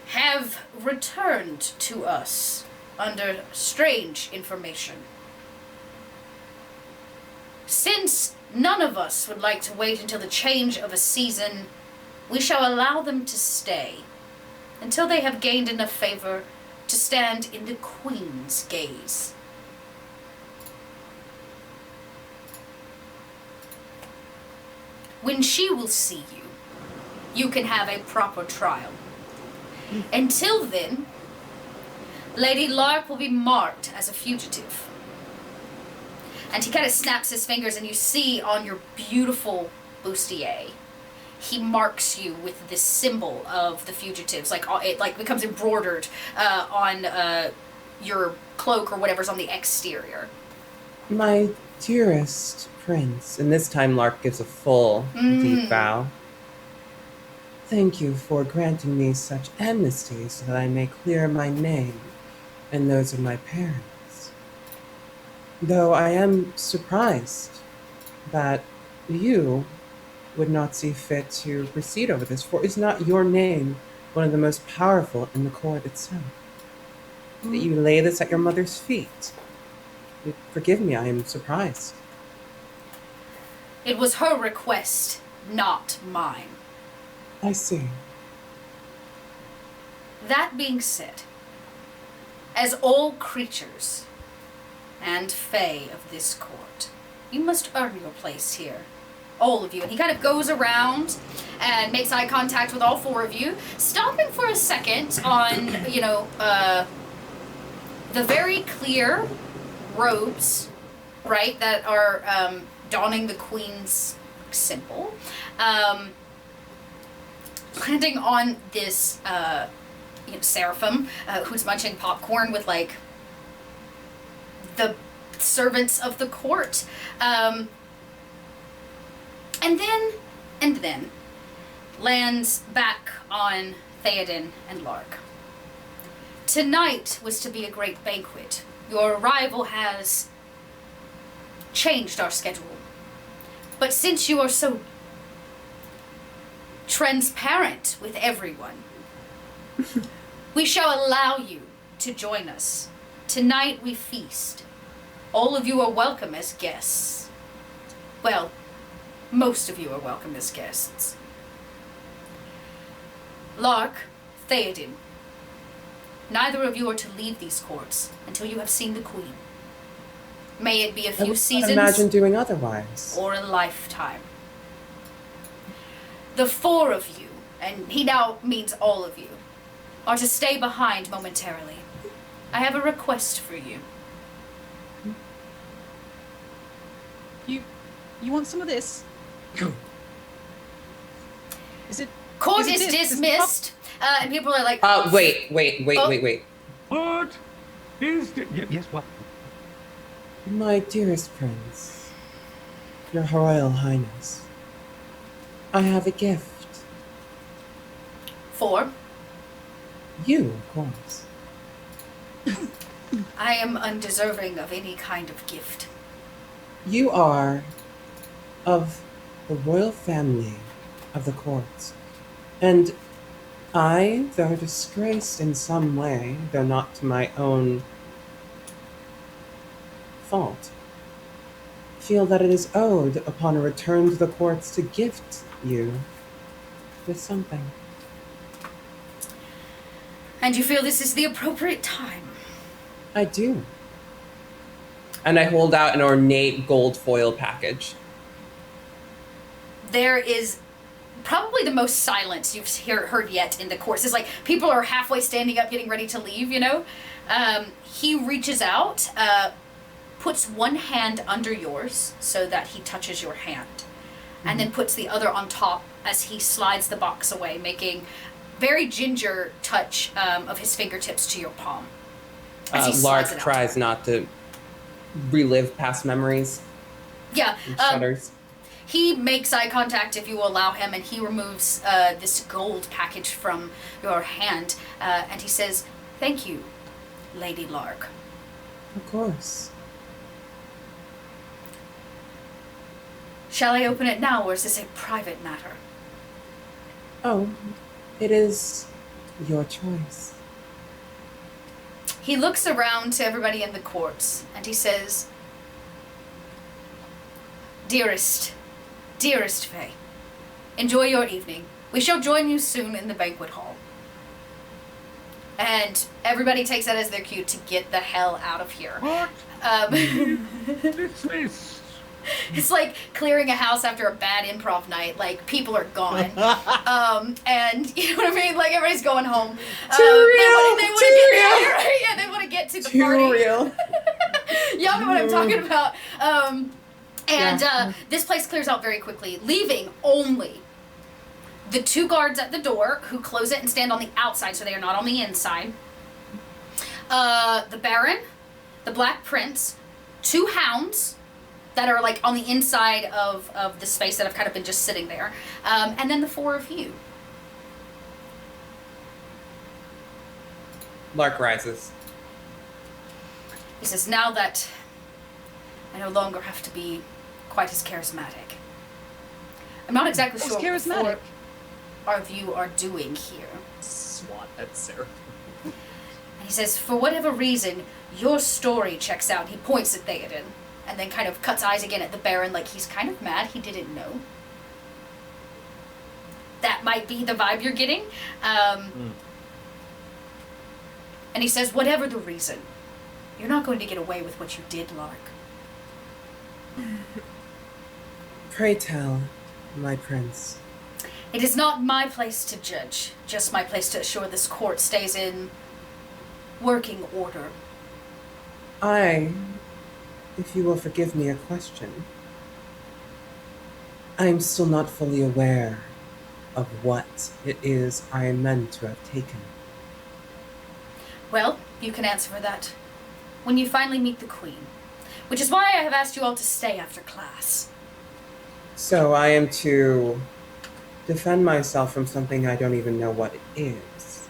have returned to us under strange information. Since none of us would like to wait until the change of a season, we shall allow them to stay until they have gained enough favor to stand in the Queen's gaze. When she will see you, you can have a proper trial. Until then, Lady Lark will be marked as a fugitive. And he kind of snaps his fingers, and you see on your beautiful bustier, he marks you with this symbol of the fugitives. Like it like becomes embroidered on your cloak or whatever's on the exterior. My dearest prince, and this time Lark gives a full, deep bow. Thank you for granting me such amnesty so that I may clear my name and those of my parents. Though I am surprised that you would not see fit to proceed over this, for is not your name one of the most powerful in the court itself? That you lay this at your mother's feet. Forgive me, I am surprised. It was her request, not mine. I see. That being said, as all creatures and fae of this court, you must earn your place here. All of you. And he kind of goes around and makes eye contact with all four of you, stopping for a second on, the very clear robes, right, that are donning the Queen's symbol. Landing on this seraphim who's munching popcorn with like the servants of the court, and then lands back on Theoden and Lark. Tonight was to be a great banquet. Your arrival has changed our schedule, but since you are so transparent with everyone, we shall allow you to join us. Tonight we feast. All of you are welcome as guests. Well, most of you are welcome as guests. Lark, Theoden, neither of you are to leave these courts until you have seen the Queen. May it be a few seasons. I imagine doing otherwise. Or a lifetime. The four of you, and he now means all of you, are to stay behind momentarily. I have a request for you. You want some of this? Is it? Court is is it this? dismissed, and people are like, Wait. What is yes, what? My dearest prince, your Royal Highness, I have a gift. For? You, of course. I am undeserving of any kind of gift. You are of the royal family of the courts, and I, though disgraced in some way, though not to my own fault, feel that it is owed upon a return to the courts to gift you with something. And you feel this is the appropriate time? I do. And I hold out an ornate gold foil package. There is probably the most silence you've heard yet in the course. It's like people are halfway standing up, getting ready to leave, He reaches out, puts one hand under yours so that he touches your hand, and then puts the other on top as he slides the box away, making very ginger touch of his fingertips to your palm. Lark tries not to relive past memories. Yeah. And shudders. He makes eye contact if you will allow him, and he removes this gold package from your hand, and he says, "Thank you, Lady Lark." Of course. Shall I open it now, or is this a private matter? Oh, it is your choice. He looks around to everybody in the courts, and he says, dearest Faye, enjoy your evening. We shall join you soon in the banquet hall. And everybody takes that as their cue to get the hell out of here. What? It's like clearing a house after a bad improv night. Like, people are gone. And, you know what I mean? Like, everybody's going home. Too real! They want to get there, right? Yeah, they want to get to the Too party. real. Y'all know what I'm talking about. This place clears out very quickly, leaving only the 2 guards at the door who close it and stand on the outside so they are not on the inside. The Baron, the Black Prince, 2 hounds that are like on the inside of the space that have kind of been just sitting there. And then the 4 of you. Lark rises. He says, now that I no longer have to be quite as charismatic. I'm not exactly sure charismatic? what our of you are doing here. SWAT at Sarah. And he says, for whatever reason, your story checks out. He points at Theoden, and then kind of cuts eyes again at the Baron, like he's kind of mad he didn't know. That might be the vibe you're getting. And he says, whatever the reason, you're not going to get away with what you did, Lark. Pray tell, my prince. It is not my place to judge, just my place to assure this court stays in working order. If you will forgive me a question, I am still not fully aware of what it is I am meant to have taken. Well, you can answer for that when you finally meet the Queen, which is why I have asked you all to stay after class. So I am to defend myself from something I don't even know what it is.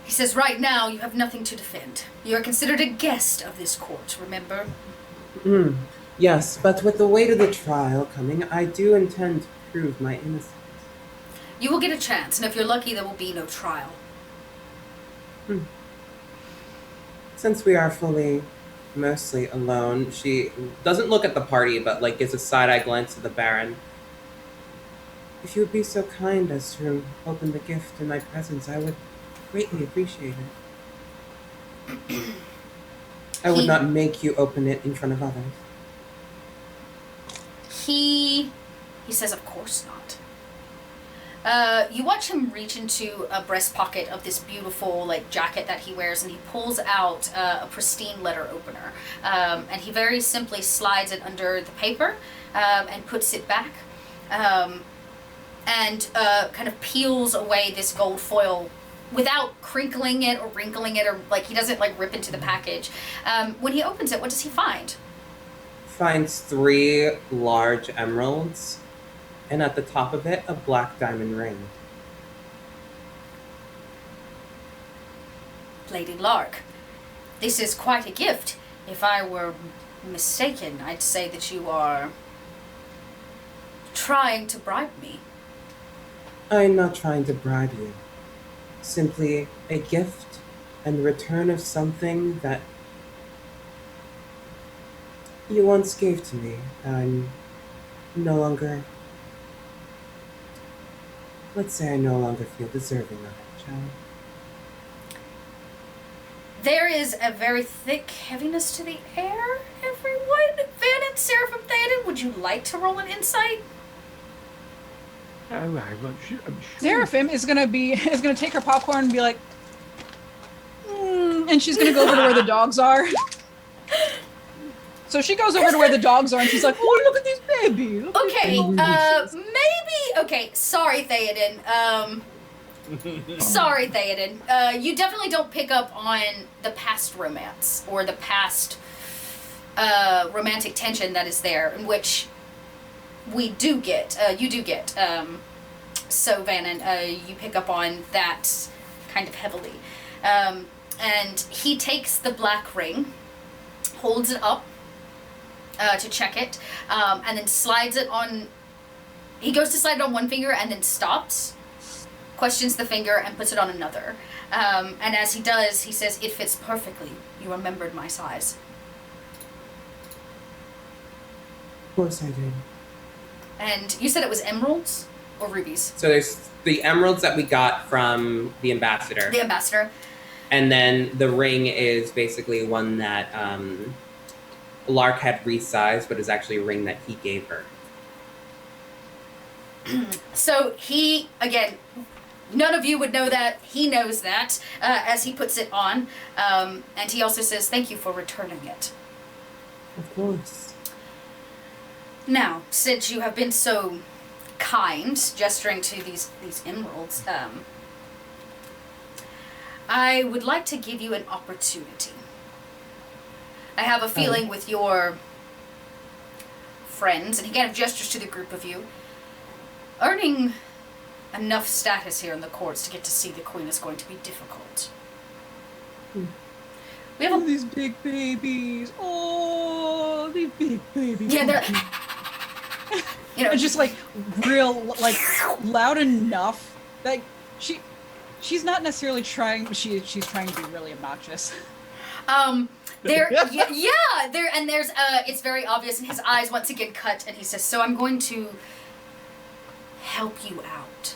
He says, right now you have nothing to defend. You are considered a guest of this court, remember? Yes, but with the weight of the trial coming, I do intend to prove my innocence. You will get a chance, and if you're lucky, there will be no trial. Since we are mostly alone, she doesn't look at the party, but like gives a side-eye glance to the Baron. If you would be so kind as to open the gift in my presence, I would greatly appreciate it. I would not make you open it in front of others. He says, of course not. You watch him reach into a breast pocket of this beautiful like jacket that he wears, and he pulls out a pristine letter opener. And he very simply slides it under the paper and puts it back. And kind of peels away this gold foil without crinkling it or wrinkling it, or like he doesn't like rip into the package. When he opens it, what does he find? Finds 3 large emeralds, and at the top of it, a black diamond ring. Lady Lark, this is quite a gift. If I were mistaken, I'd say that you are trying to bribe me. I'm not trying to bribe you. Simply a gift and the return of something that you once gave to me. I'm no longer... Let's say I no longer feel deserving of it, shall we? There is a very thick heaviness to the air, everyone. Van and Seraphim Theoden, would you like to roll an insight? I'm sure. Seraphim is gonna take her popcorn and be like, and she's gonna go over to where the dogs are. So she goes over to where the dogs are, and she's like, "Oh, look at these babies." Okay, maybe. Okay, sorry, Theoden. Sorry, Theoden. You definitely don't pick up on the past romance or the past romantic tension that is there, in which we do get. You do get. So, Vannon, you pick up on that kind of heavily. And he takes the black ring, holds it up, to check it, and then slides it on. He goes to slide it on one finger and then stops, questions the finger, and puts it on another. And as he does, he says, "It fits perfectly. You remembered my size." Of course I did. And you said it was emeralds or rubies? So there's the emeralds that we got from the ambassador. The ambassador. And then the ring is basically one that Lark had resized, but is actually a ring that he gave her. So he, again, none of you would know that. He knows that as he puts it on. And he also says, "Thank you for returning it." Of course. Now, since you have been so kind, gesturing to these emeralds, I would like to give you an opportunity. I have a feeling with your friends, and he kind of gestures to the group of you, earning enough status here in the courts to get to see the queen is going to be difficult. We have These big babies. Oh, these big babies. Yeah, they're... You know, It's just like real, like loud enough that she's not necessarily trying, but she's trying to be really obnoxious. there, there's it's very obvious, and his eyes once again cut, and he says, "So I'm going to help you out.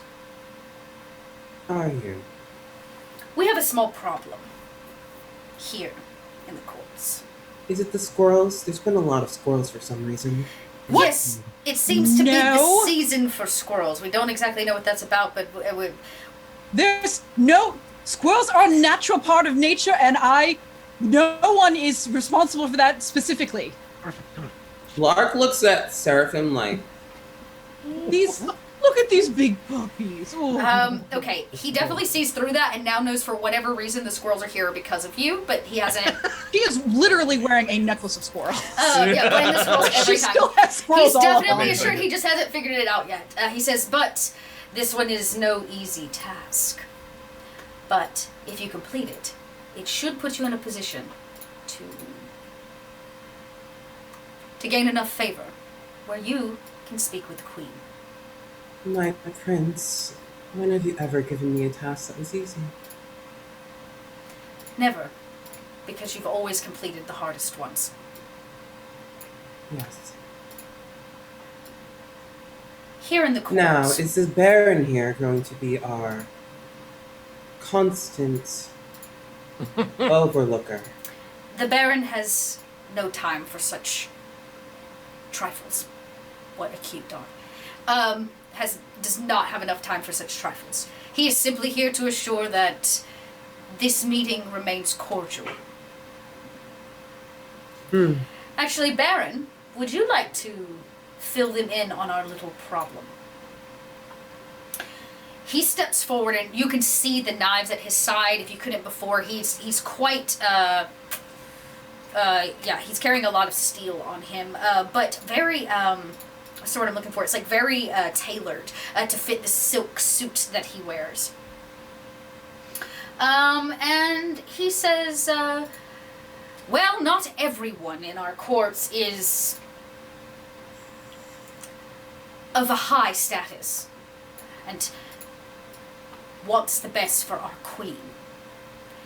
Are you? We have a small problem here in the courts." Is it the squirrels? There's been a lot of squirrels for some reason. What? Yes, it seems to be the No. season for squirrels. We don't exactly know what that's about, but There's no squirrels are a natural part of nature, and no one is responsible for that specifically. Lark looks at Seraphim like, Look at these big puppies. Oh. okay, he definitely sees through that and now knows for whatever reason the squirrels are here because of you, but he hasn't. She is literally wearing a necklace of squirrels. Yeah, blame the squirrels every She time. still has squirrels He's all up definitely on her. assured he just hasn't figured it out yet. He says, "But this one is no easy task. But if you complete it, it should put you in a position to gain enough favor where you can speak with the queen." my prince, when have you ever given me a task that was easy? Never, because you've always completed the hardest ones. Yes. Here in the courts. Now, is the Baron here going to be our constant overlooker? The Baron has no time for such trifles. What a cute dog. Does not have enough time for such trifles. He is simply here to assure that this meeting remains cordial. Actually, Baron, would you like to fill them in on our little problem? He steps forward, and you can see the knives at his side. If you couldn't before, he's quite he's carrying a lot of steel on him, but very what's the word I'm looking for? It's like very tailored to fit the silk suit that he wears. And he says, well, not everyone in our courts is of a high status and wants the best for our queen.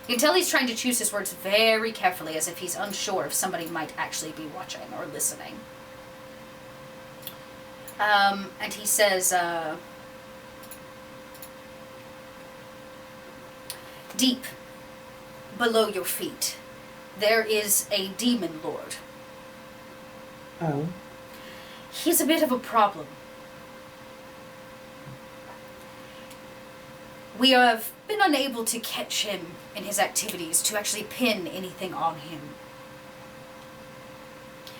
You can tell he's trying to choose his words very carefully, as if he's unsure if somebody might actually be watching or listening. And he says, deep below your feet, there is a demon lord. Oh. He's a bit of a problem. We have been unable to catch him in his activities, to actually pin anything on him.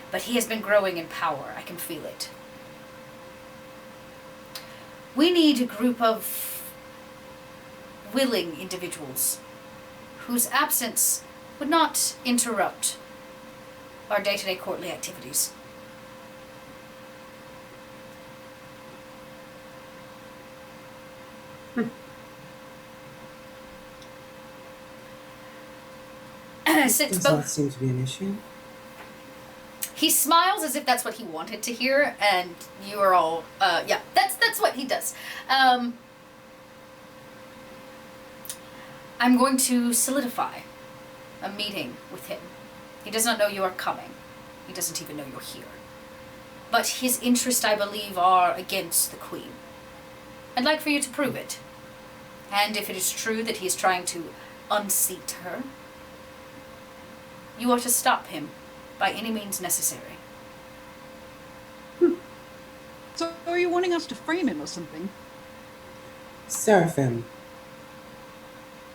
But he has been growing in power. I can feel it. We need a group of willing individuals whose absence would not interrupt our day-to-day courtly activities. Does that seem to be an issue? He smiles as if that's what he wanted to hear, and you are all, yeah, that's what he does. I'm going to solidify a meeting with him. He does not know you are coming. He doesn't even know you're here. But his interests, I believe, are against the Queen. I'd like for you to prove it. And if it is true that he is trying to unseat her, you are to stop him by any means necessary. So are you wanting us to frame him or something? Seraphim,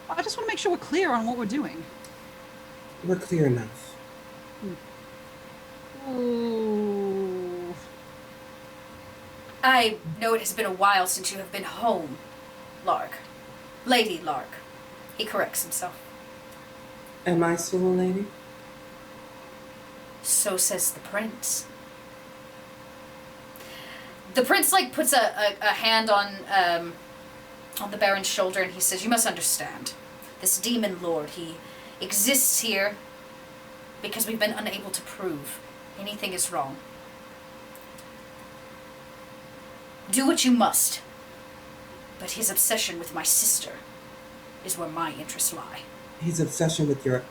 I just want to make sure we're clear on what we're doing. we're clear enough. Ooh. I know it has been a while since you have been home, Lark. Lady Lark. He corrects himself. Am I still a lady? So says the prince. The prince, like, puts a hand on the Baron's shoulder, and he says, you must understand. This demon lord, he exists here because we've been unable to prove anything is wrong. Do what you must, but his obsession with my sister is where my interests lie. His obsession with your...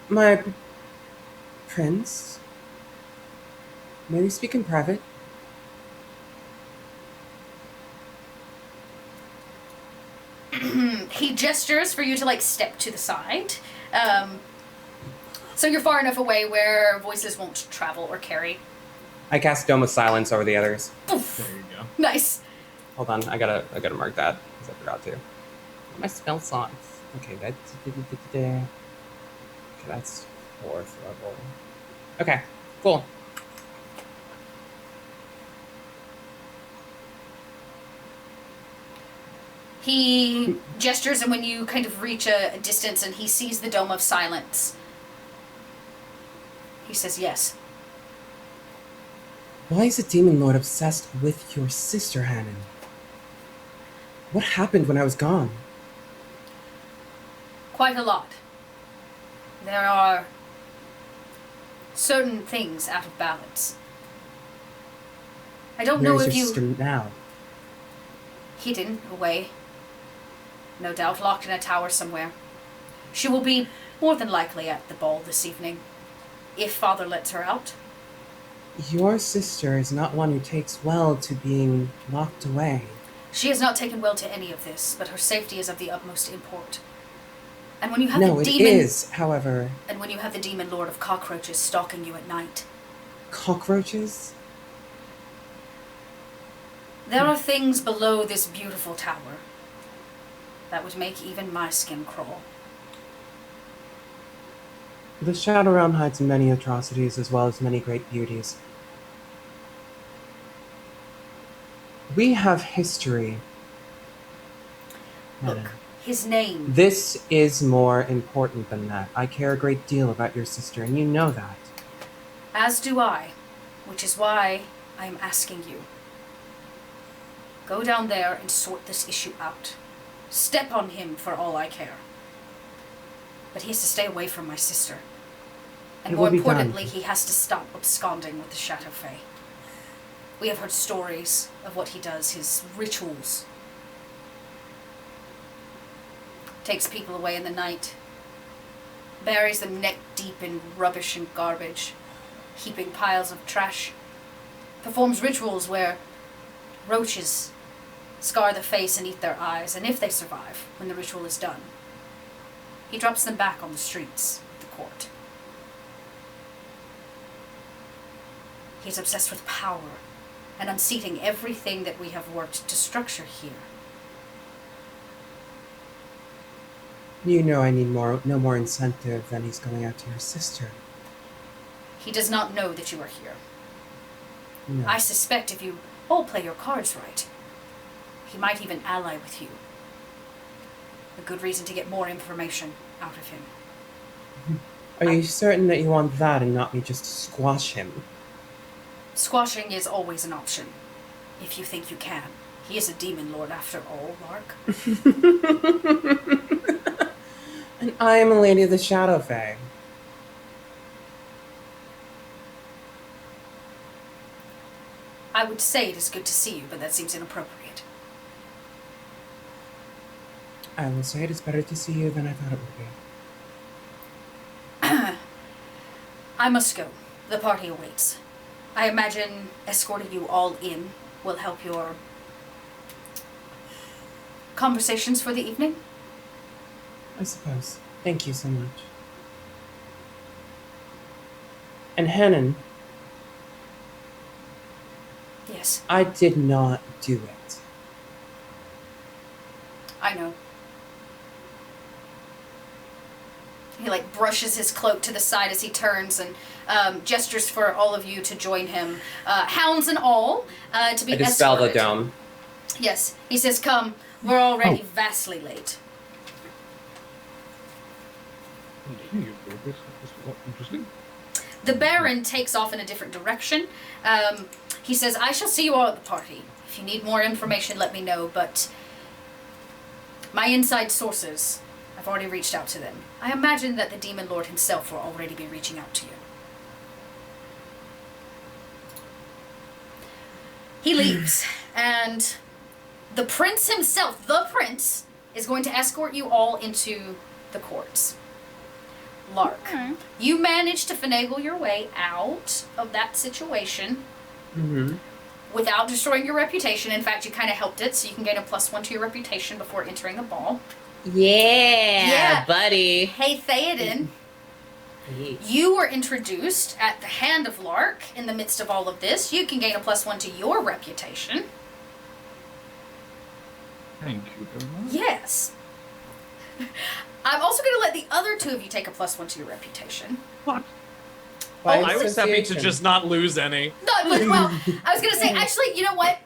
My... prince? May we speak in private? He gestures for you to, like, step to the side. So you're far enough away where voices won't travel or carry. I cast Dome of Silence over the others. Oof. There you go. Nice. Hold on, I gotta mark that, because I forgot to. My spell slots. Okay, that's... Okay, that's 4th level. Okay, cool. He gestures, and when you kind of reach a distance and he sees the Dome of Silence, he says yes. Why is the Demon Lord obsessed with your sister, Hannon? What happened when I was gone? Quite a lot. There are certain things out of balance. I don't know Where is if your you... sister now? Hidden away. No doubt locked in a tower somewhere. She will be more than likely at the ball this evening, if Father lets her out. Your sister is not one who takes well to being locked away. She has not taken well to any of this, but her safety is of the utmost import. And when you have No, the it demon... is, however... And when you have the demon lord of cockroaches stalking you at night, Cockroaches? there are things below this beautiful tower that would make even my skin crawl. The Shadow Realm hides many atrocities as well as many great beauties. We have history. Look, Hannon. his name... This is more important than that. I care a great deal about your sister, and you know that. As do I, which is why I am asking you. Go down there and sort this issue out. Step on him for all I care. But he has to stay away from my sister. And It more will be done. importantly, he has to stop absconding with the Shadow Fae. We have heard stories of what he does, his rituals. Takes people away in the night. Buries them neck deep in rubbish and garbage. Heaping piles of trash. Performs rituals where roaches scar the face and eat their eyes, and if they survive, when the ritual is done, he drops them back on the streets of the court. He's obsessed with power and unseating everything that we have worked to structure here. You know I need no more incentive than he's going after your sister. He does not know that you are here. No. I suspect if you all play your cards right, he might even ally with you. A good reason to get more information out of him. Are you certain that you want that and not me just to squash him? Squashing is always an option, if you think you can. He is a demon lord after all, Lark. And I am a lady of the Shadow Fae. I would say it is good to see you, but that seems inappropriate. I will say it is better to see you than I thought it would be. I must go. The party awaits. I imagine escorting you all in will help your conversations for the evening? I suppose. Thank you so much. And Hannon, Yes, I did not do it. I know. He brushes his cloak to the side as he turns and gestures for all of you to join him, hounds and all, to be I dispel the escorted. dome. Yes, he says, "Come, we're already vastly late." Interesting. The Baron takes off in a different direction. He says, "I shall see you all at the party. If you need more information, let me know, but my inside sources, I've already reached out to them. I imagine that the Demon Lord himself will already be reaching out to you." He leaves, and the prince himself, is going to escort you all into the courts. Lark, you managed to finagle your way out of that situation without destroying your reputation. In fact, you kind of helped it, so you can gain a +1 to your reputation before entering the ball. Yeah, buddy. Hey, Theoden, you were introduced at the hand of Lark in the midst of all of this. You can gain a +1 to your reputation. Thank you very much. Yes. I'm also going to let the other two of you take a +1 to your reputation. What? By I was happy to association. just not lose any. No, well, I was going to say, actually, you know what?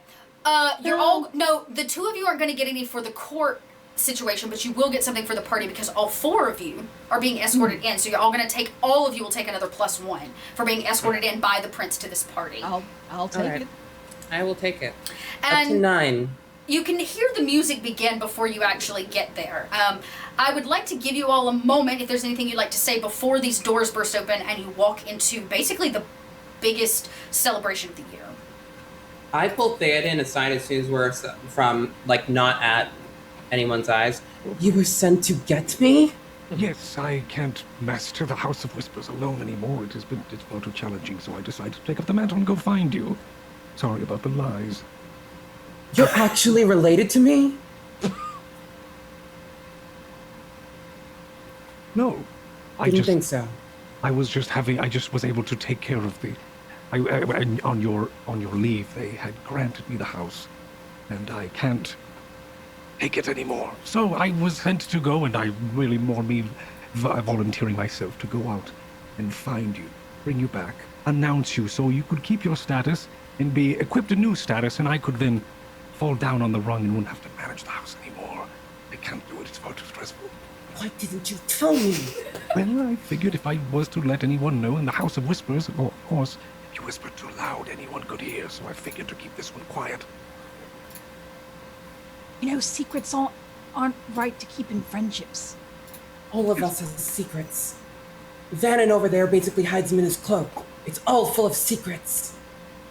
The two of you aren't going to get any for the court situation, but you will get something for the party because all four of you are being escorted in. So you're all going to all of you will take another +1 for being escorted in by the prince to this party. I'll take Alright. it. I will take it. Up And to 9. you can hear the music begin before you actually get there. I would like to give you all a moment, if there's anything you'd like to say, before these doors burst open and you walk into basically the biggest celebration of the year. I pull Theoden aside as soon as we're from, not at anyone's eyes. You were sent to get me? Yes, I can't master the House of Whispers alone anymore. It's far too challenging, so I decided to take up the mantle and go find you. Sorry about the lies. You're actually related to me? No, I Didn't just think so. I just was able to take care of the. On your leave, they had granted me the house, and I can't take it anymore. So I was sent to go, and I really volunteering myself to go out and find you, bring you back, announce you, so you could keep your status and be equipped a new status, and I could then fall down on the rung and wouldn't have to manage the house anymore. I can't do it. It's far too stressful. Why didn't you tell me? Well, I figured if I was to let anyone know in the House of Whispers, well, of course, if you whispered too loud, anyone could hear, so I figured to keep this one quiet. Secrets aren't right to keep in friendships. All of us have secrets. Vannon over there basically hides them in his cloak. It's all full of secrets.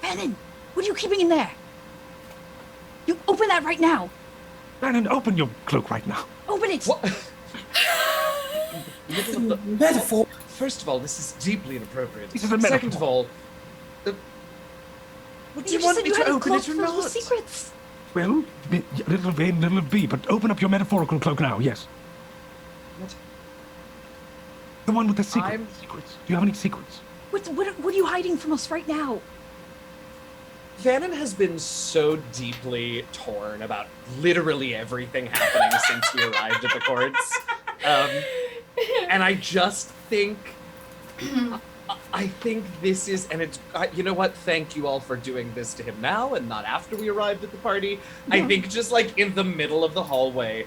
Bannon, what are you keeping in there? You open that right now. Bannon, open your cloak right now. Open it. What? Metaphor. First of all, this is deeply inappropriate. This is a metaphor. Second of all, what do you just want said me you to had a open cloak it or full of not? secrets. Well, little A, little B, but open up your metaphorical cloak now, yes. What? The one with the secrets. I'm- Secrets. Do you have any secrets? What are you hiding from us right now? Vannon has been so deeply torn about literally everything happening since we arrived at the courts. And I just think... I think this is, and it's, you know what? Thank you all for doing this to him now and not after we arrived at the party. I think just in the middle of the hallway,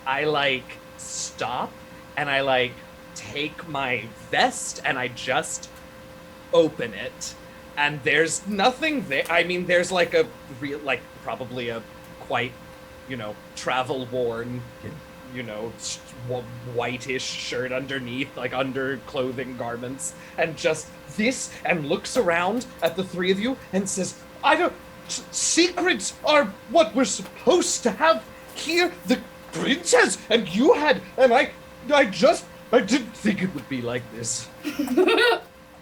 I stop and I take my vest and I just open it. And there's nothing there. I mean, there's a real, probably a quite, travel worn, whitish shirt underneath, under clothing garments, and just this, and looks around at the three of you and says, I don't. Secrets are what we're supposed to have here. The princess and you had, and I didn't think it would be like this.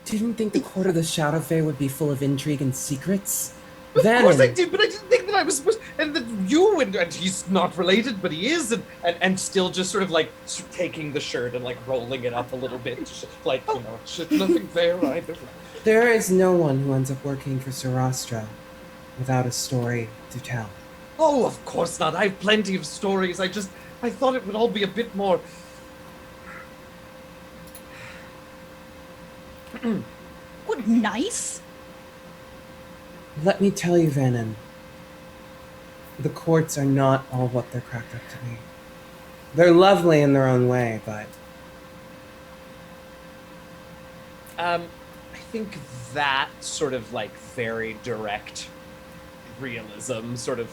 Didn't think the court of the Shadow Fae would be full of intrigue and secrets. Of Then, course I did, but I didn't think that I was supposed. And that you and he's not related, but he is, and still just sort of like taking the shirt and like rolling it up a little bit, just like nothing there either. there is no one who ends up working for Sarastra without a story to tell. Oh, of course not. I have plenty of stories. I thought it would all be a bit more. What, nice? Let me tell you, Vannon, the courts are not all what they're cracked up to be. They're lovely in their own way, but I think that sort of like very direct realism sort of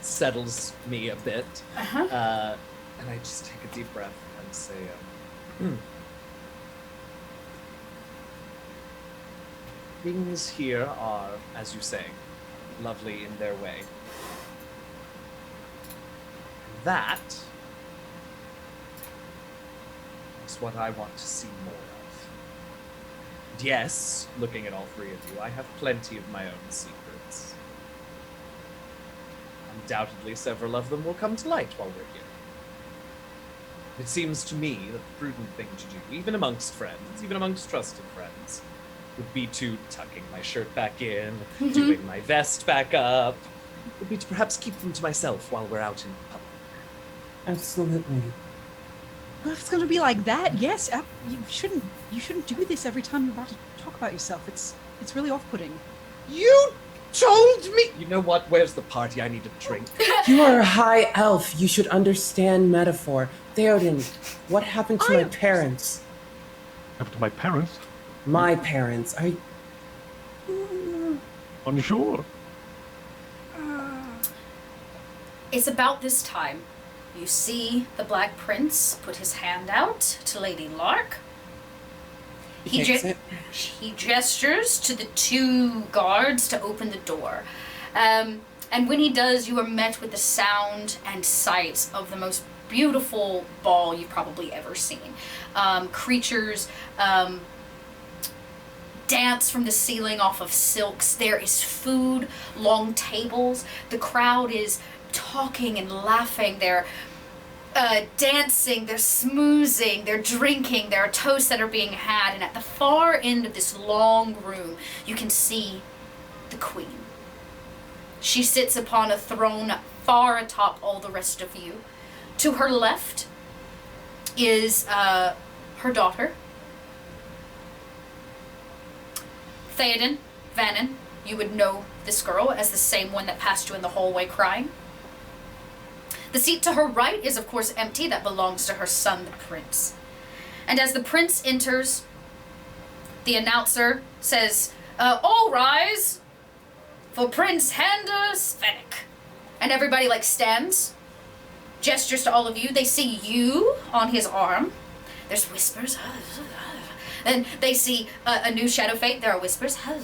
settles me a bit. And I just take a deep breath and say, things here are, as you say, lovely in their way. That is what I want to see more of. And yes, looking at all three of you, I have plenty of my own secrets. Undoubtedly, several of them will come to light while we're here. It seems to me that the prudent thing to do, even amongst friends, even amongst trusted friends, would be to tucking my shirt back in, doing my vest back up, would be to perhaps keep them to myself while we're out in public. absolutely. Well, if it's going to be like that, yes, you shouldn't do this every time you're about to talk about yourself. It's really off-putting. You told me! You know what? Where's the party? I need a drink. You are a high elf. You should understand metaphor. Theoden, what happened to my parents? Happened to my parents? My parents. Unsure. It's about this time. You see the Black Prince put his hand out to Lady Lark. He gestures to the two guards to open the door. And when he does, you are met with the sound and sights of the most beautiful ball you've probably ever seen. Creatures dance from the ceiling off of silks. There is food, long tables. The crowd is talking and laughing. They're dancing, they're smoozing, they're drinking, there are toasts that are being had, and at the far end of this long room, you can see the queen. She sits upon a throne far atop all the rest of you. To her left is her daughter, Theoden, Vannon. You would know this girl as the same one that passed you in the hallway crying. The seat to her right is, of course, empty. That belongs to her son, the prince. And as the prince enters, the announcer says, all rise for Prince Hander Svenik. And everybody, stands, gestures to all of you. They see you on his arm. There's whispers. And they see a new Shadow Fate. There are whispers. I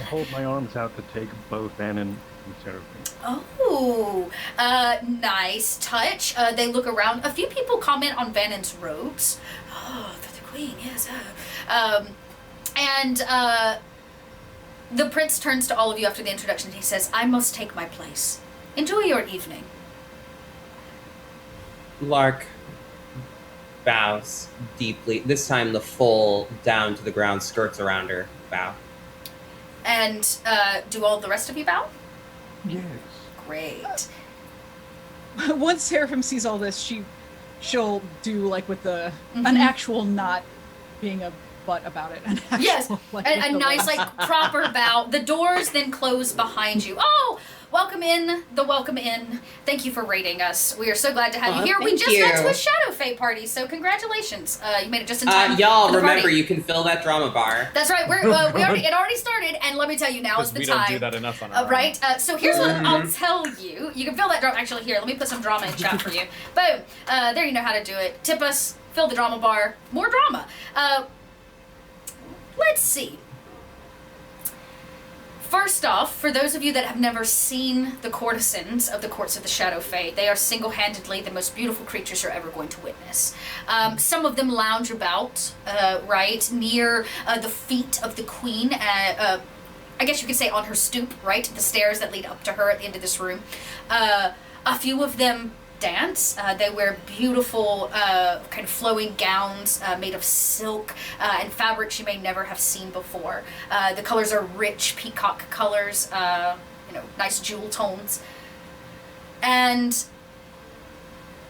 hold my arms out to take both Vannon and Seraphim. Oh, nice touch. They look around. A few people comment on Vannon's robes. Oh, they're the queen, yes. And the prince turns to all of you after the introduction and he says, I must take my place. Enjoy your evening. Lark bows deeply. This time the full down to the ground skirts around her bow. And do all the rest of you bow? Yes. Great. Once Seraphim sees all this, she'll do with an actual not being a butt about it. An actual, Yes, a nice proper bow. The doors then close behind you. Oh, welcome in. Thank you for rating us. We are so glad to have you here. We just went to a Shadow Fate party, so congratulations. You made it just in time. Y'all for the remember party. you can fill that drama bar. That's right. It already started, and let me tell you, now is the we time. don't do that enough on our own. Right? So here's what I'll tell you. You can fill that drama. Actually, here, let me put some drama in chat for you. Boom. There you know how to do it. Tip us. Fill the drama bar. More drama. Let's see. First off, for those of you that have never seen the courtesans of the courts of the Shadow Fae, they are single-handedly the most beautiful creatures you're ever going to witness. Some of them lounge about, right, near the feet of the queen, I guess you could say on her stoop, right, the stairs that lead up to her at the end of this room. A few of them dance. They wear beautiful kind of flowing gowns made of silk and fabrics you may never have seen before. The colors are rich peacock colors, nice jewel tones. And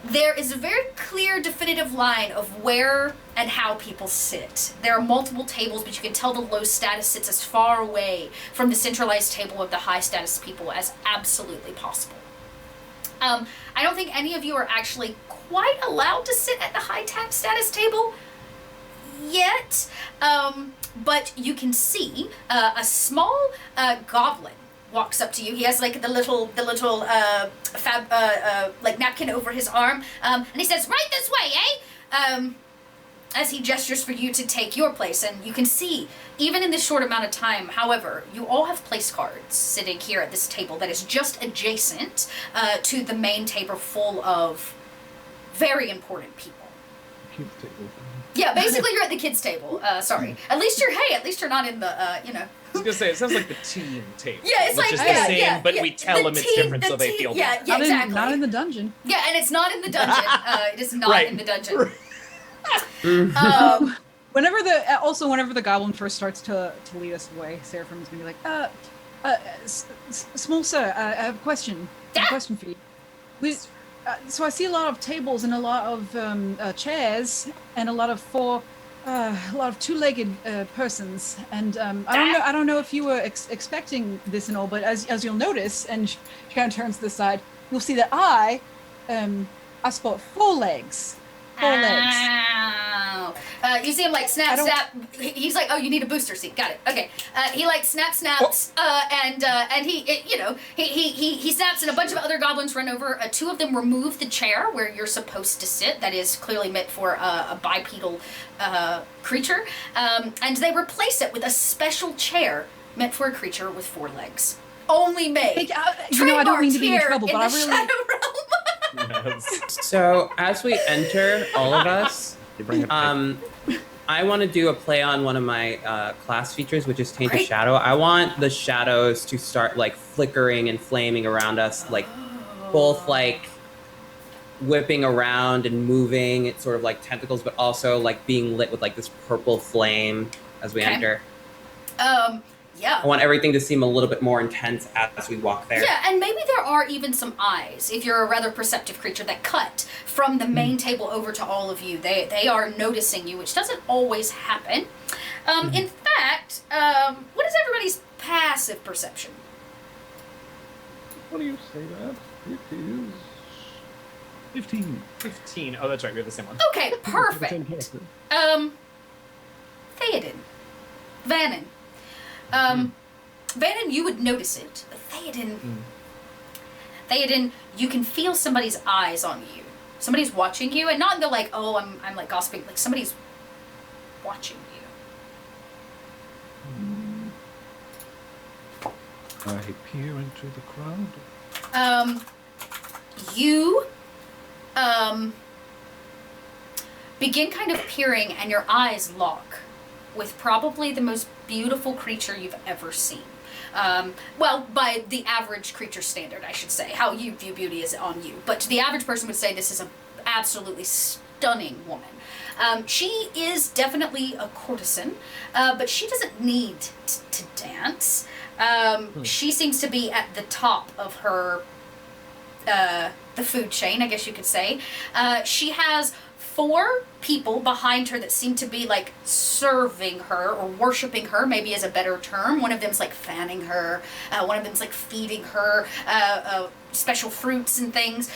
there is a very clear, definitive line of where and how people sit. There are multiple tables, but you can tell the low status sits as far away from the centralized table of the high status people as absolutely possible. I don't think any of you are actually quite allowed to sit at the high status table yet, but you can see a small goblin walks up to you. He has like the little like napkin over his arm, and he says, "Right this way, eh?" As he gestures for you to take your place, and you can see, even in this short amount of time, however, you all have place cards sitting here at this table that is just adjacent to the main table full of very important people. Kids table. Yeah, basically you're at the kids' table. Sorry. At least you're not in the, I was gonna say, it sounds like the teen table. Yeah, it's which like, is the same, but yeah, we tell them it's different so they feel yeah, bad. yeah, exactly. Not in the dungeon. Yeah, and it's not in the dungeon. It is not Right. in the dungeon. Whenever the goblin first starts to lead us away, Seraphim is gonna be like, small sir, I have a question. I have a question for you. So I see a lot of tables and a lot of chairs and a lot of two-legged persons, and I don't know if you were expecting this and all, but as you'll notice, and she kind of turns to the side, you'll see that I spot four legs. Ow. You see him like snap. He's like, "Oh, you need a booster seat. Got it. Okay." He like snaps, and he snaps, and a bunch of other goblins run over. Two of them remove the chair where you're supposed to sit. That is clearly meant for a bipedal creature, and they replace it with a special chair meant for a creature with four legs. Only made. I don't mean to be in trouble, but I really. Shadow Realm. Yes. So as we enter, all of us, You bring it. I want to do a play on one of my class features, which is Taint of Great. Shadow. I want the shadows to start like flickering and flaming around us, like both like whipping around and moving. It's sort of like tentacles, but also like being lit with like this purple flame as we Okay. enter. Yeah. I want everything to seem a little bit more intense as we walk there. Yeah, and maybe there are even some eyes, if you're a rather perceptive creature, that cut from the main table over to all of you. They are noticing you, which doesn't always happen. In fact, what is everybody's passive perception? What do you say that? It is 15. 15. Oh, that's right. We have the same one. Okay, perfect. Theoden. Vannon. Vannon, you would notice it, but Theoden, you can feel somebody's eyes on you. Somebody's watching you, and not in the like, oh, I'm like gossiping, like somebody's watching you. I peer into the crowd. You begin kind of peering, and your eyes lock with probably the most beautiful creature you've ever seen. Well, by the average creature standard, I should say. How you view beauty is on you. But the average person would say this is an absolutely stunning woman. She is definitely a courtesan, but she doesn't need to dance. She seems to be at the top of her, the food chain, I guess you could say. She has 4 people behind her that seem to be like serving her or worshiping her, maybe is a better term. One of them's like fanning her, one of them's like feeding her special fruits and things,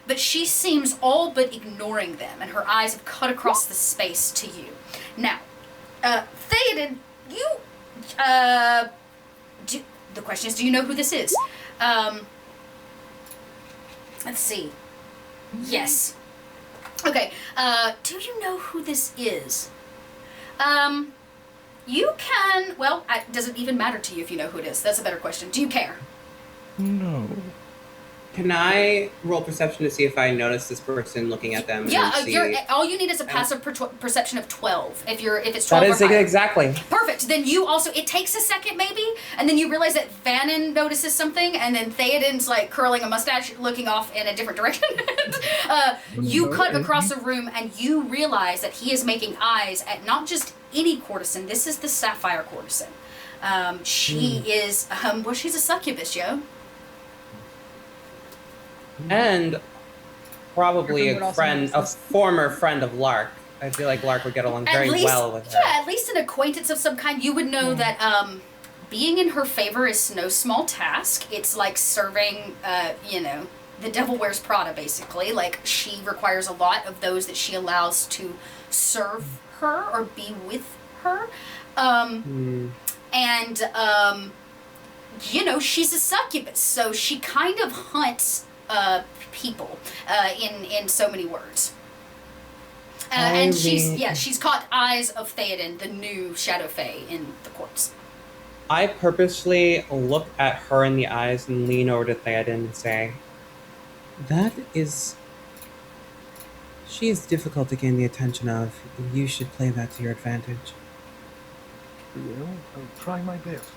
but she seems all but ignoring them, and her eyes have cut across the space to you. Now, Theoden, the question is, do you know who this is? Let's see. Yes. Okay, do you know who this is? You can, well, does it even matter to you if you know who it is? That's a better question. Do you care? No. Can I roll perception to see if I notice this person looking at them? Yeah, and see... all you need is a passive perception of 12. If it's 12 That or is higher. exactly. Perfect. Then you also, it takes a second maybe, and then you realize that Vannon notices something, and then Theoden's like curling a mustache, looking off in a different direction. You cut across the room, and you realize that he is making eyes at not just any courtesan. This is the Sapphire courtesan. She is, well, she's a succubus, yo. And probably Everyone a also friend, knows a this. former friend of Lark. I feel like Lark would get along very well with her. Yeah, at least an acquaintance of some kind. You would know that being in her favor is no small task. It's like serving, the devil wears Prada, basically. Like, she requires a lot of those that she allows to serve her or be with her. And, she's a succubus, so she kind of hunts people in so many words. And she's caught eyes of Theoden, the new Shadow Fae in the courts. I purposely look at her in the eyes and lean over to Theoden and say, she is difficult to gain the attention of. You should play that to your advantage. Well, I'll try my best.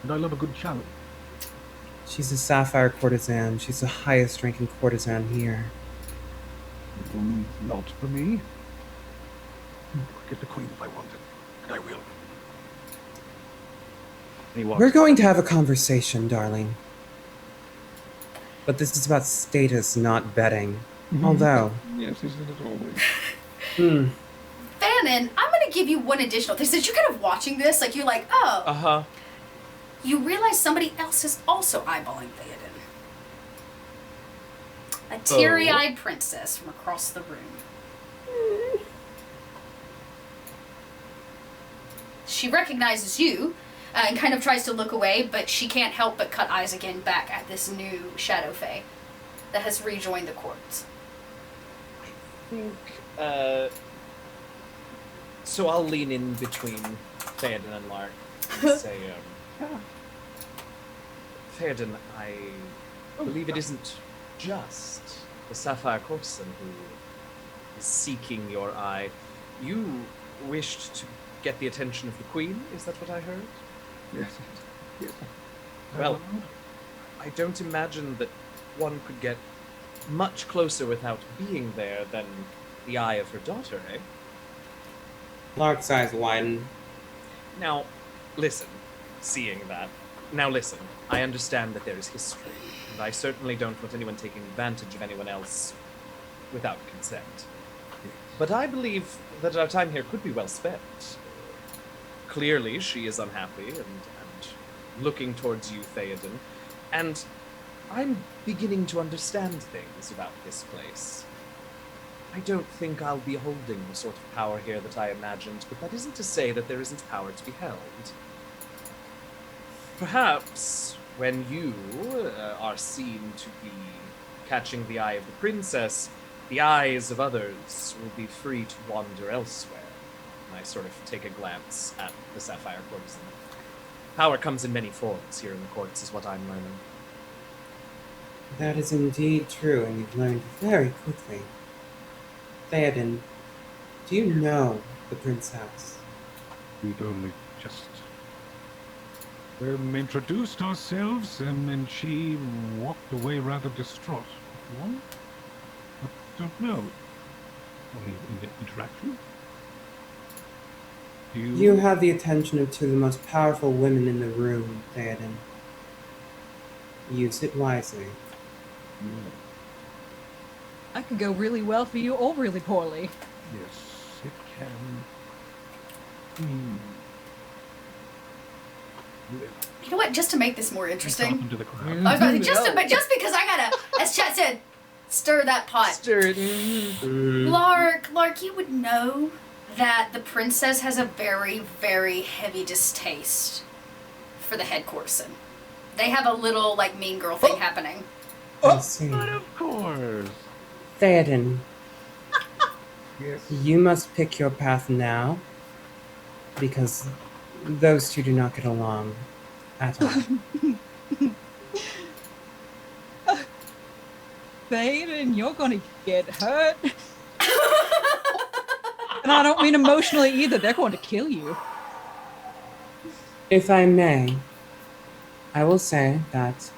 And I love a good challenge. She's a Sapphire courtesan. She's the highest ranking courtesan here. Not for me. I'll get the queen if I want it. And I will. And he walks. We're going to have a conversation, darling. But this is about status, not betting. Although... Yes, isn't it always? Vannon, I'm going to give you one additional thing. Since you're kind of watching this, like, you're like, oh. Uh-huh. You realize somebody else is also eyeballing Theoden. A teary-eyed princess from across the room. She recognizes you and kind of tries to look away, but she can't help but cut eyes again back at this new Shadow Fae that has rejoined the courts. I think, so I'll lean in between Theoden and Lark and say, Theoden, I believe it isn't just the Sapphire Courtesan who is seeking your eye. You wished to get the attention of the Queen, is that what I heard? Yes. Yes. Well, I don't imagine that one could get much closer without being there than the eye of her daughter, eh? Lark's eyes widen. Now, listen, seeing that. Now listen, I understand that there is history, and I certainly don't want anyone taking advantage of anyone else without consent. But I believe that our time here could be well spent. Clearly, she is unhappy and looking towards you, Theoden, and I'm beginning to understand things about this place. I don't think I'll be holding the sort of power here that I imagined, but that isn't to say that there isn't power to be held. Perhaps when you are seen to be catching the eye of the princess, the eyes of others will be free to wander elsewhere. And I sort of take a glance at the Sapphire Courtesan. Power comes in many forms here in the courts, is what I'm learning. That is indeed true, and you've learned very quickly. Theoden, do you know the princess? We'd only just introduced ourselves, and she walked away rather distraught. What? I don't know. Any interaction? You have the attention of two of the most powerful women in the room, Theoden. Use it wisely. I could go really well for you or really poorly. Yes, it can. You know what? Just to make this more interesting, Into the crowd. I was about to, just because I gotta, as Chat said, stir that pot. Stirred. Lark, you would know that the princess has a very, very heavy distaste for the head courtesan. They have a little, like, mean girl thing happening. I see. But of course. Theoden, Yes. you must pick your path now, because those two do not get along at all. Thaden, you're gonna get hurt. And I don't mean emotionally either. They're going to kill you. If I may, I will say that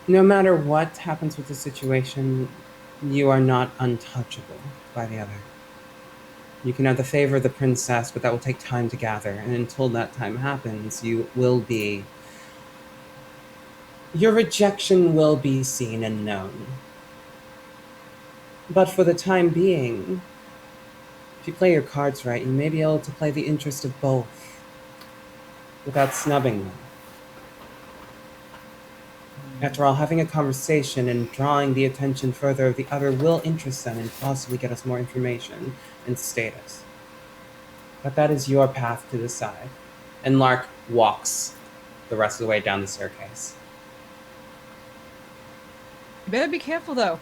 no matter what happens with the situation, you are not untouchable by the other. You can have the favor of the princess, but that will take time to gather. And until that time happens, you will be... Your rejection will be seen and known. But for the time being, if you play your cards right, you may be able to play the interest of both without snubbing them. After all, having a conversation and drawing the attention further of the other will interest them and possibly get us more information and status. But that is your path to decide. And Lark walks the rest of the way down the staircase. You better be careful, though.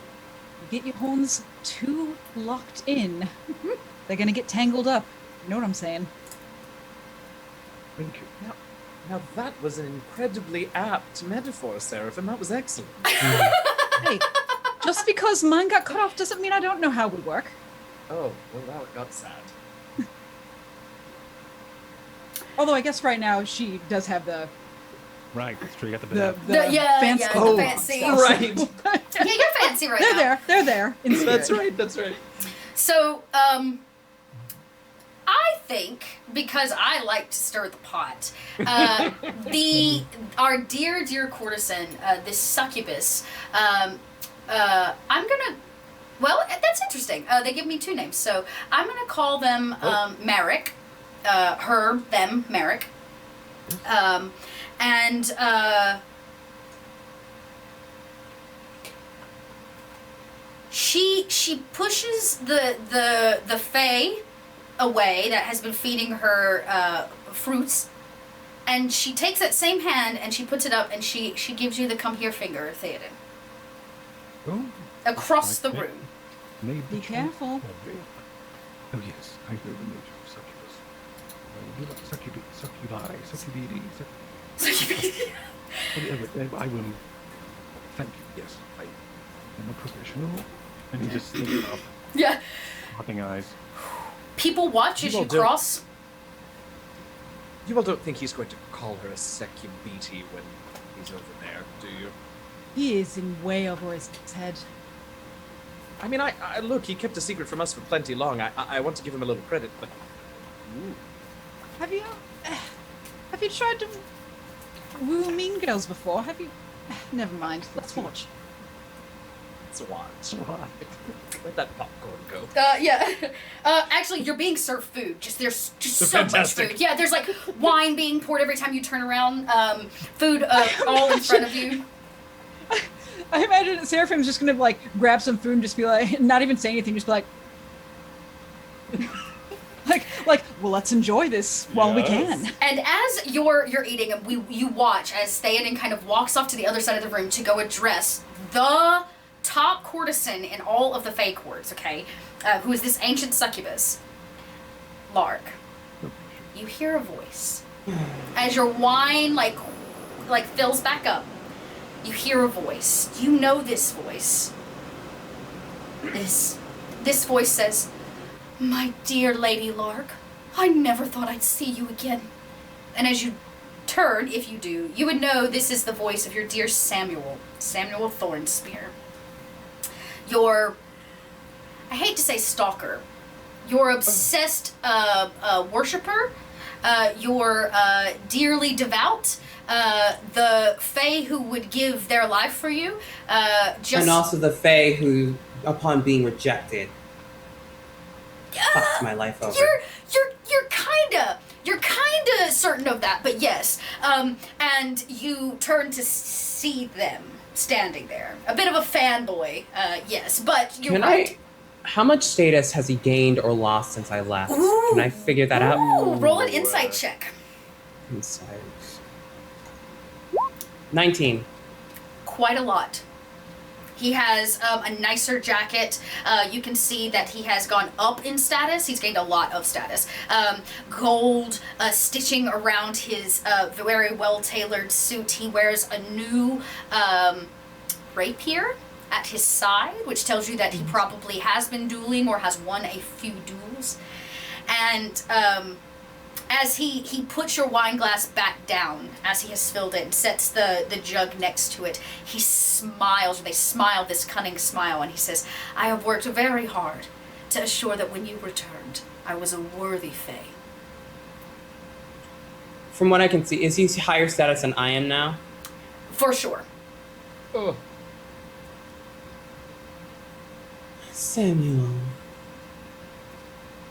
You get your horns too locked in, they're gonna get tangled up. You know what I'm saying? Thank you. Now that was an incredibly apt metaphor, Seraphim. That was excellent. Hey, just because mine got cut off doesn't mean I don't know how it would work. Oh, well, that got sad. Although I guess right now she does have the Right, that's true. You got the fancy. the fancy. stuff. Right. Yeah, you're fancy right They're now. there. They're there. In That's spirit. right, that's right. So, I think, because I like to stir the pot, our dear Courtesan, this succubus, I'm gonna, well, that's interesting. They give me two names, so I'm gonna call them Merrick, her, them, Merrick, and she pushes the fae away that has been feeding her fruits, and she takes that same hand and she puts it up and she gives you the come here finger, Theoden, Oh, across the okay. room. Maybe Be careful. Oh yes, I know the nature of succubus. Succubi. I will. Thank you. Yes, I am a professional. And he just thinks up, Yeah. popping eyes. People watch as you cross. You all don't think he's going to call her a succubiti when he's over there, do you? He is in way over his head. I mean, I look, he kept a secret from us for plenty long. I want to give him a little credit, but... Ooh. Have you tried to woo mean girls before? Have you? Never mind. Let's watch. Let's watch. Where'd that popcorn go? Yeah. Actually, you're being served food. There's so fantastic. much food. Yeah, there's like wine being poured every time you turn around. Food all in front of you. I imagine Seraphim's just gonna like grab some food and just be like, not even say anything, just be like, well, let's enjoy this while we can. And as you're eating, and you watch as Theoden kind of walks off to the other side of the room to go address the top courtesan in all of the Fae courts, okay? Who is this ancient succubus, Lark. You hear a voice as your wine like fills back up. You hear a voice. You know this voice. This voice says, "My dear Lady Lark, I never thought I'd see you again." And as you turn, if you do, you would know this is the voice of your dear Samuel Thornspear. Your, I hate to say stalker, your obsessed worshipper, your dearly devout, the Fae who would give their life for you, And also the Fae who, upon being rejected, fucked my life over. You're kinda certain of that, but yes. And you turn to see them standing there. A bit of a fanboy, yes, but you're right. How much status has he gained or lost since I left? Ooh. Can I figure that out? Ooh, roll an insight check. Insight. 19. Quite a lot. He has a nicer jacket. You can see that he has gone up in status. He's gained a lot of status. Gold stitching around his very well-tailored suit. He wears a new rapier at his side, which tells you that he probably has been dueling or has won a few duels. And as he puts your wine glass back down, as he has filled it, and sets the jug next to it, he smiles, or they smile this cunning smile, and he says, I have worked very hard to assure that when you returned, I was a worthy fae. From what I can see, is he higher status than I am now? For sure. Oh. Samuel,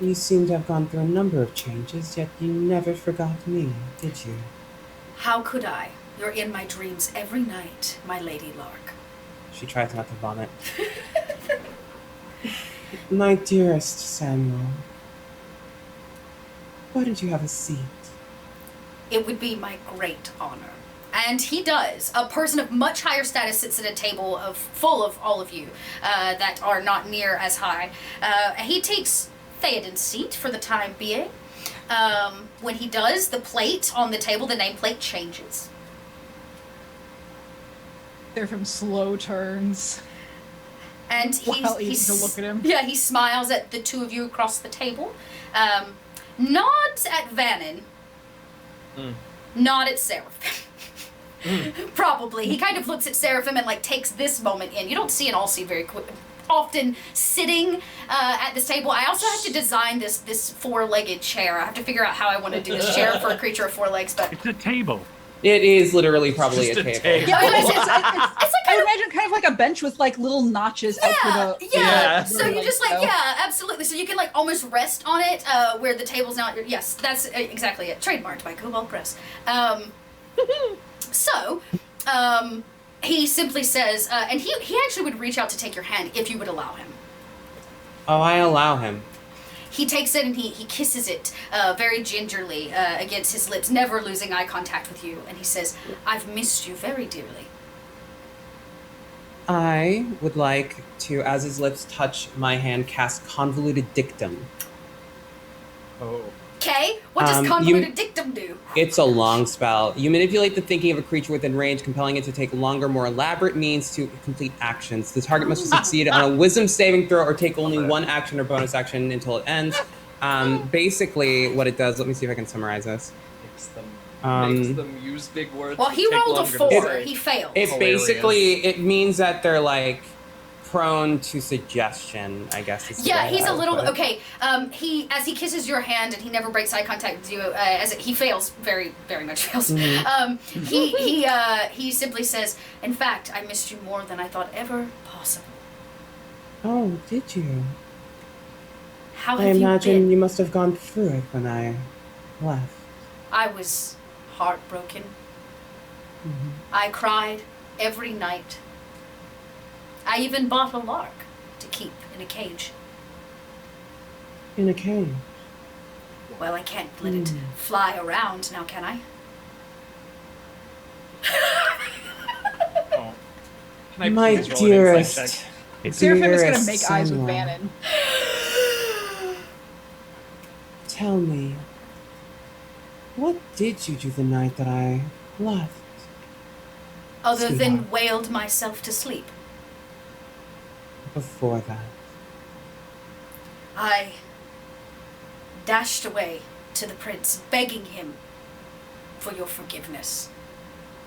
you seem to have gone through a number of changes, yet you never forgot me, did you? How could I? You're in my dreams every night, my lady lark. She tries not to vomit. My dearest Samuel, why don't you have a seat? It would be my great honor. And he does. A person of much higher status sits at a table full of all of you that are not near as high. He takes Theoden's seat for the time being. When he does, the plate on the table, the nameplate, changes. They're from slow turns. And he's to look at him. Yeah, he smiles at the two of you across the table. Nods at Vannon. Nod at Seraphim. Probably. He kind of looks at Seraphim and like takes this moment in. You don't see an All-Seed very often sitting at this table. I also have to design this four-legged chair. I have to figure out how I want to do this chair for a creature of four legs, but It's a table. It is literally probably a Just a table. table. Yeah, It's it's like I kind of, imagine kind of like a bench with like little notches out for the yeah. for So the you just legs like, go. yeah, absolutely. So you can like almost rest on it where the table's not. Yes, that's exactly it. Trademarked by Kobold Press. So, he simply says, and he actually would reach out to take your hand if you would allow him. Oh, I allow him. He takes it and he kisses it very gingerly against his lips, never losing eye contact with you. And he says, I've missed you very dearly. I would like to, as his lips touch my hand, cast Convoluted Dictum. Oh. Okay, what does convoluted dictum do? It's a long spell. You manipulate the thinking of a creature within range, compelling it to take longer, more elaborate means to complete actions. The target must succeed on a wisdom saving throw or take only one action or bonus action until it ends. Basically, what it does, let me see if I can summarize this. Makes them use big words. Well, that he take rolled a longer to 4. say. He failed. It Hilarious. basically, it means that they're like prone to suggestion, I guess. Is the Yeah, way he's I a would little put it. okay. He as he kisses your hand and he never breaks eye contact with you. He fails, very very much fails. He simply says, "In fact, I missed you more than I thought ever possible. Oh, did you? How I have you imagine been? you must have gone through it when I left. I was heartbroken. I cried every night. I even bought a lark to keep in a cage. In a cave. Well, I can't let it fly around now, can I? Oh. Can I My please roll an insight check? dearest. Seraphim is gonna dearest make eyes with Samuel, Bannon. Tell me, what did you do the night that I left? Other than Sweetheart. wailed myself to sleep. Before that. I dashed away to the prince, begging him for your forgiveness.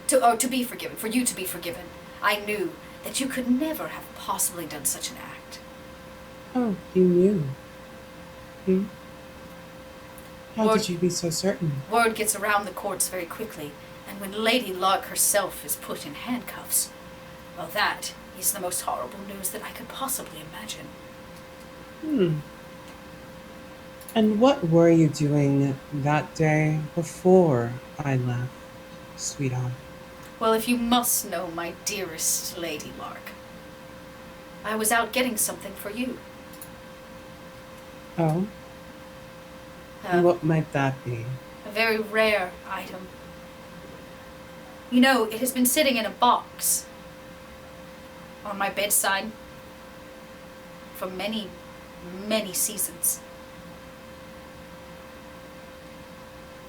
To be forgiven, for you to be forgiven. I knew that you could never have possibly done such an act. Oh, you knew. How Well- did you be so certain? Word gets around the courts very quickly, and when Lady Lark herself is put in handcuffs, well, that is the most horrible news that I could possibly imagine. And what were you doing that day before I left, sweetheart? Well, if you must know, my dearest Lady Lark, I was out getting something for you. Oh? What might that be? A very rare item. You know, it has been sitting in a box on my bedside for many, many seasons.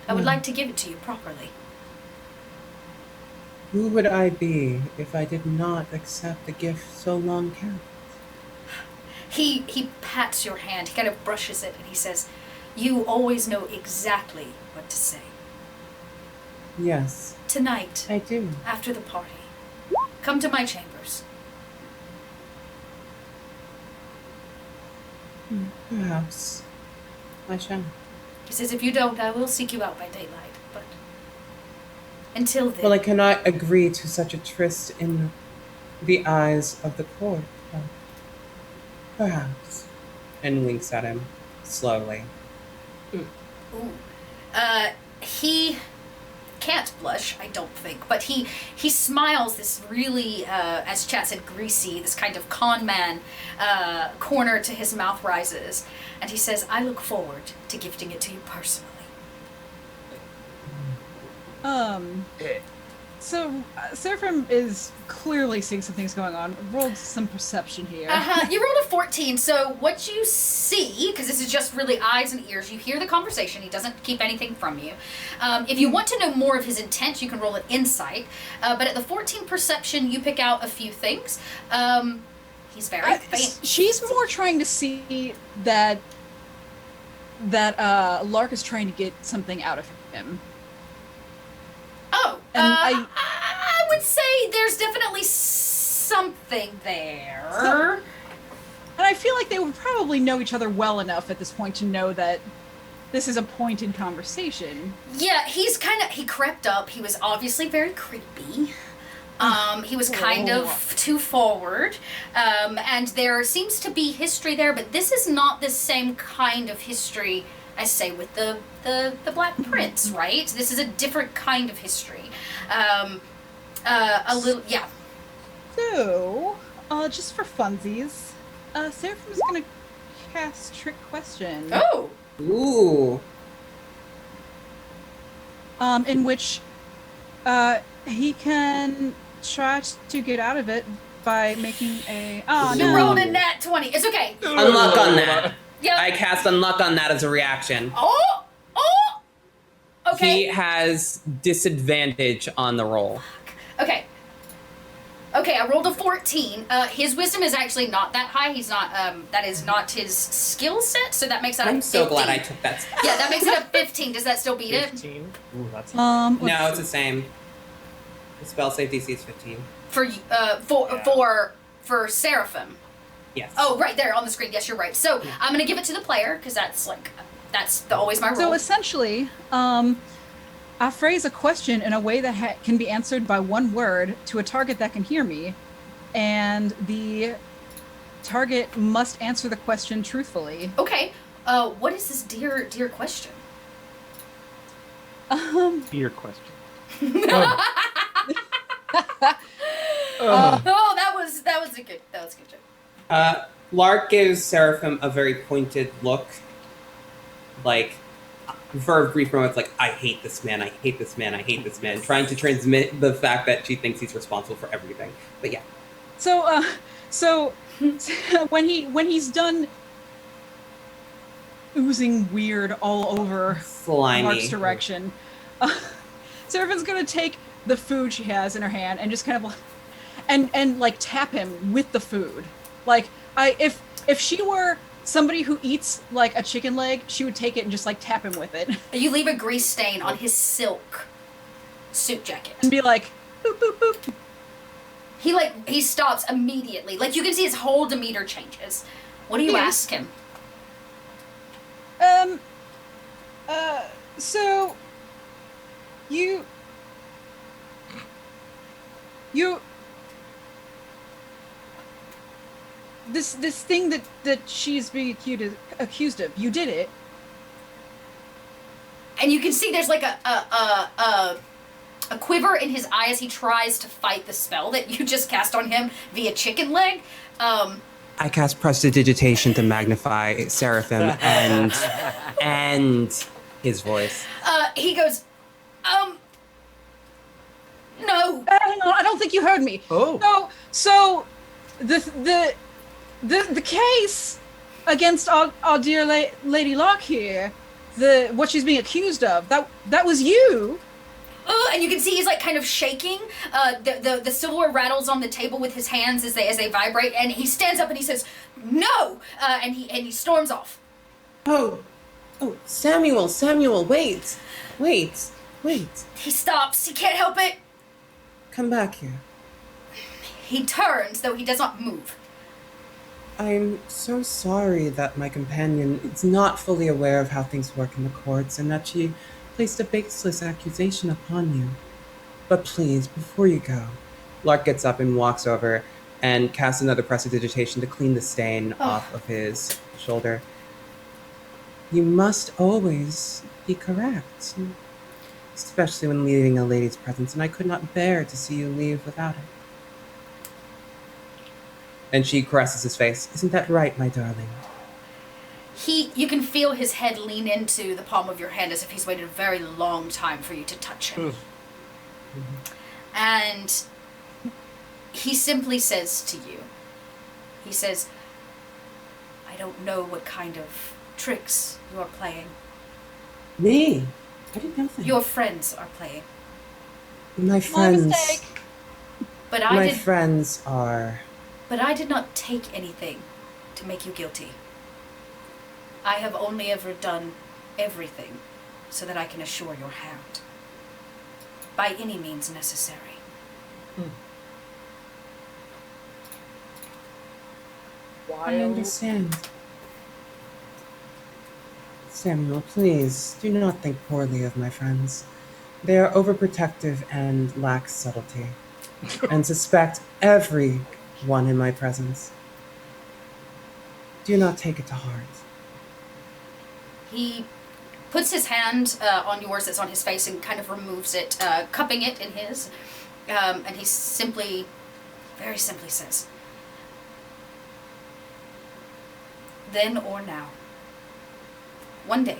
I would like to give it to you properly. Who would I be if I did not accept the gift so long kept? He pats your hand, he kind of brushes it, and he says, "You always know exactly what to say. Yes, Tonight, I do. after the party, come to my chambers. Perhaps I shall. He says, if you don't, I will seek you out by daylight, but until then... Well, I cannot agree to such a tryst in the eyes of the court. But perhaps. And winks at him slowly. Ooh. He can't blush, I don't think, but he smiles this really, as Chat said, greasy, this kind of con man corner to his mouth rises, and he says, I look forward to gifting it to you personally. So Seraphim is clearly seeing some things going on. Rolled some perception here. You rolled a 14, so what you see, because this is just really eyes and ears, you hear the conversation, he doesn't keep anything from you. If you want to know more of his intent, you can roll an insight, but at the 14 perception, you pick out a few things. He's very faint. She's more trying to see that Lark is trying to get something out of him. Oh, And I would say there's definitely something there. And I feel like they would probably know each other well enough at this point to know that this is a pointed conversation. Yeah, he crept up. He was obviously very creepy. He was kind of too forward. And there seems to be history there, but this is not the same kind of history as, say, with the Black Prince, right? This is a different kind of history. A little, yeah. So, just for funsies, Seraphim's gonna cast Trick Question. Oh! Ooh. In which, he can try to get out of it by making a... Oh, You no! rolled a nat 20. It's okay. Unluck on that. Yep. I cast Unluck on that as a reaction. Oh! Okay. He has disadvantage on the roll. Okay, I rolled a 14. His wisdom is actually not that high. He's not, that is not his skill set, so that makes that a 15. I'm so glad I took that. Yeah, that makes it a 15. Does that still beat it? 15. Ooh, that's No, it's the same. The spell save DC is 15. For Seraphim. Yes. Oh, right there on the screen. Yes, you're right. So I'm gonna give it to the player, because that's always my rule. So essentially, I phrase a question in a way that can be answered by one word to a target that can hear me, and the target must answer the question truthfully. Okay. What is this dear question? Dear question. Oh, that was a good joke. Lark gives Seraphim a very pointed look. Like, for a brief moment, like, I hate this man, I hate this man, I hate this man. Trying to transmit the fact that she thinks he's responsible for everything. But yeah. So when he's done oozing weird all over Slimy. Mark's direction, Seraphim's gonna take the food she has in her hand and just kind of and like tap him with the food. Like if she were somebody who eats like a chicken leg, she would take it and just like tap him with it. You leave a grease stain on his silk suit jacket. And be like, boop, boop, boop. He stops immediately. Like, you can see his whole demeanor changes. What do you ask him? So you this thing that she's being accused of, you did it. And you can see there's like a quiver in his eye as he tries to fight the spell that you just cast on him via chicken leg. I cast Prestidigitation to magnify Seraphim and his voice. He goes, no. Hang on, I don't think you heard me. Oh. So the case against our dear Lady Locke here, what she's being accused of, that was you. And you can see he's like kind of shaking. The silverware rattles on the table with his hands as they vibrate, and he stands up and he says, "No!" And he storms off. Oh, Samuel, wait. He stops. He can't help it. Come back here. He turns, though he does not move. I'm so sorry that my companion is not fully aware of how things work in the courts and that she placed a baseless accusation upon you. But please, before you go. Lark gets up and walks over and casts another prestidigitation to clean the stain off of his shoulder. You must always be correct, especially when leaving a lady's presence, and I could not bear to see you leave without it. And she caresses his face. Isn't that right, my darling? You can feel his head lean into the palm of your hand as if he's waited a very long time for you to touch him. And he simply says to you, he says, "I don't know what kind of tricks you are playing. Me? I didn't know that. Your friends are playing. My friends. My mistake. But I did not take anything to make you guilty. I have only ever done everything so that I can assure your hand. By any means necessary." I understand. Samuel, please, do not think poorly of my friends. They are overprotective and lack subtlety, and suspect everyone in my presence. Do not take it to heart. He puts his hand on yours that's on his face and kind of removes it, cupping it in his. And he simply, very simply says, "Then or now, one day,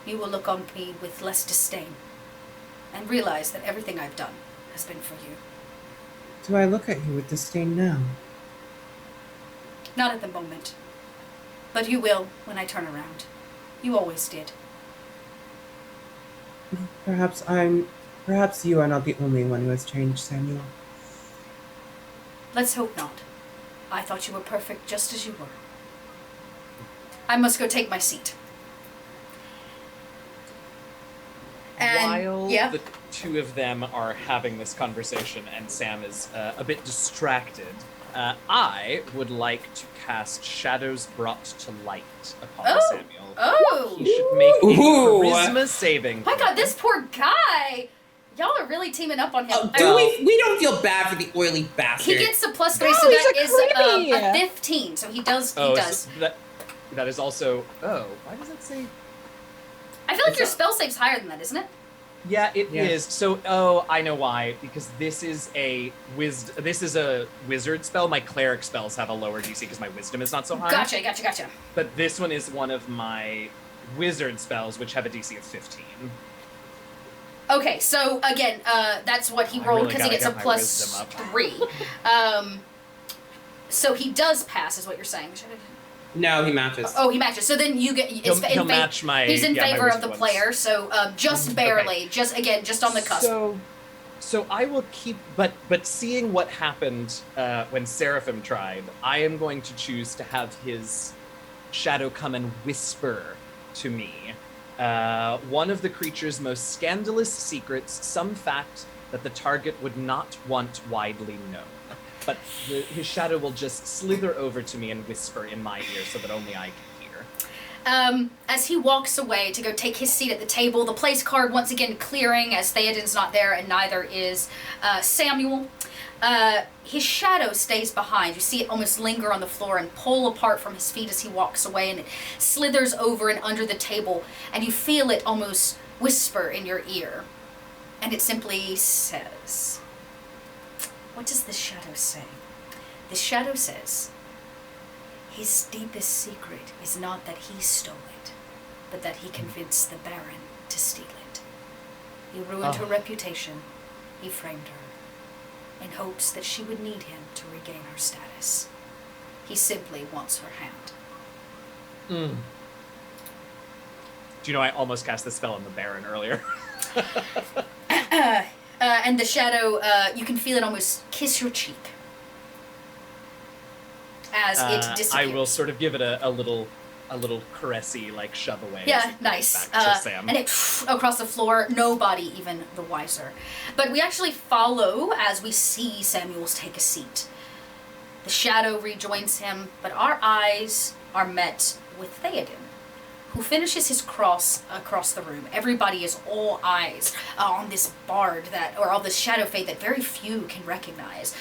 you will look on me with less disdain and realize that everything I've done has been for you." Do I look at you with disdain now? Not at the moment, but you will when I turn around. You always did. Perhaps you are not the only one who has changed, Samuel. Let's hope not. I thought you were perfect just as you were. I must go take my seat. And, While yeah. the two of them are having this conversation and Sam is a bit distracted, I would like to cast Shadows Brought to Light upon Samuel. Oh! He should make a charisma saving. My God, this poor guy! Y'all are really teaming up on him. We don't feel bad for the oily bastard. He gets a +3, so he's that a is creepy. a 15. So he does. Oh, He does. so that is also. Oh, why does that say? I feel like your spell save's higher than that, isn't it? Yeah, it Yeah. is. So, I know why. Because this is a wizard spell. My cleric spells have a lower DC because my wisdom is not so high. Gotcha. But this one is one of my wizard spells, which have a DC of 15. Okay, so again, that's what he I rolled really because he gotta gets a get my wisdom up. +3. So he does pass, is what you're saying. No, he matches. Oh, he matches. So then you get. He'll match my. He's in yeah, my favor of the wisdom player, ones. so just barely, just on the cusp. So I will keep, but seeing what happened when Seraphim tried, I am going to choose to have his shadow come and whisper to me one of the creature's most scandalous secrets, some fact that the target would not want widely known. But his shadow will just slither over to me and whisper in my ear so that only I can hear. As he walks away to go take his seat at the table, the place card once again clearing as Theoden's not there and neither is Samuel. His shadow stays behind. You see it almost linger on the floor and pull apart from his feet as he walks away, and it slithers over and under the table, and you feel it almost whisper in your ear. And it simply says, what does this shadow say? This shadow says, his deepest secret is not that he stole it, but that he convinced the Baron to steal it. He ruined her reputation. He framed her. in hopes that she would need him to regain her status. He simply wants her hand. Do you know I almost cast the spell on the Baron earlier? And the shadow, you can feel it almost kiss your cheek as it disappears. I will sort of give it a little caressy, like, shove away. Yeah, nice. Back to Sam. And it across the floor, nobody even the wiser. But we actually follow as we see Samuels take a seat. The shadow rejoins him, but our eyes are met with Theoden, who finishes his cross across the room. Everybody is all eyes on this bard or on this shadow fade that very few can recognize.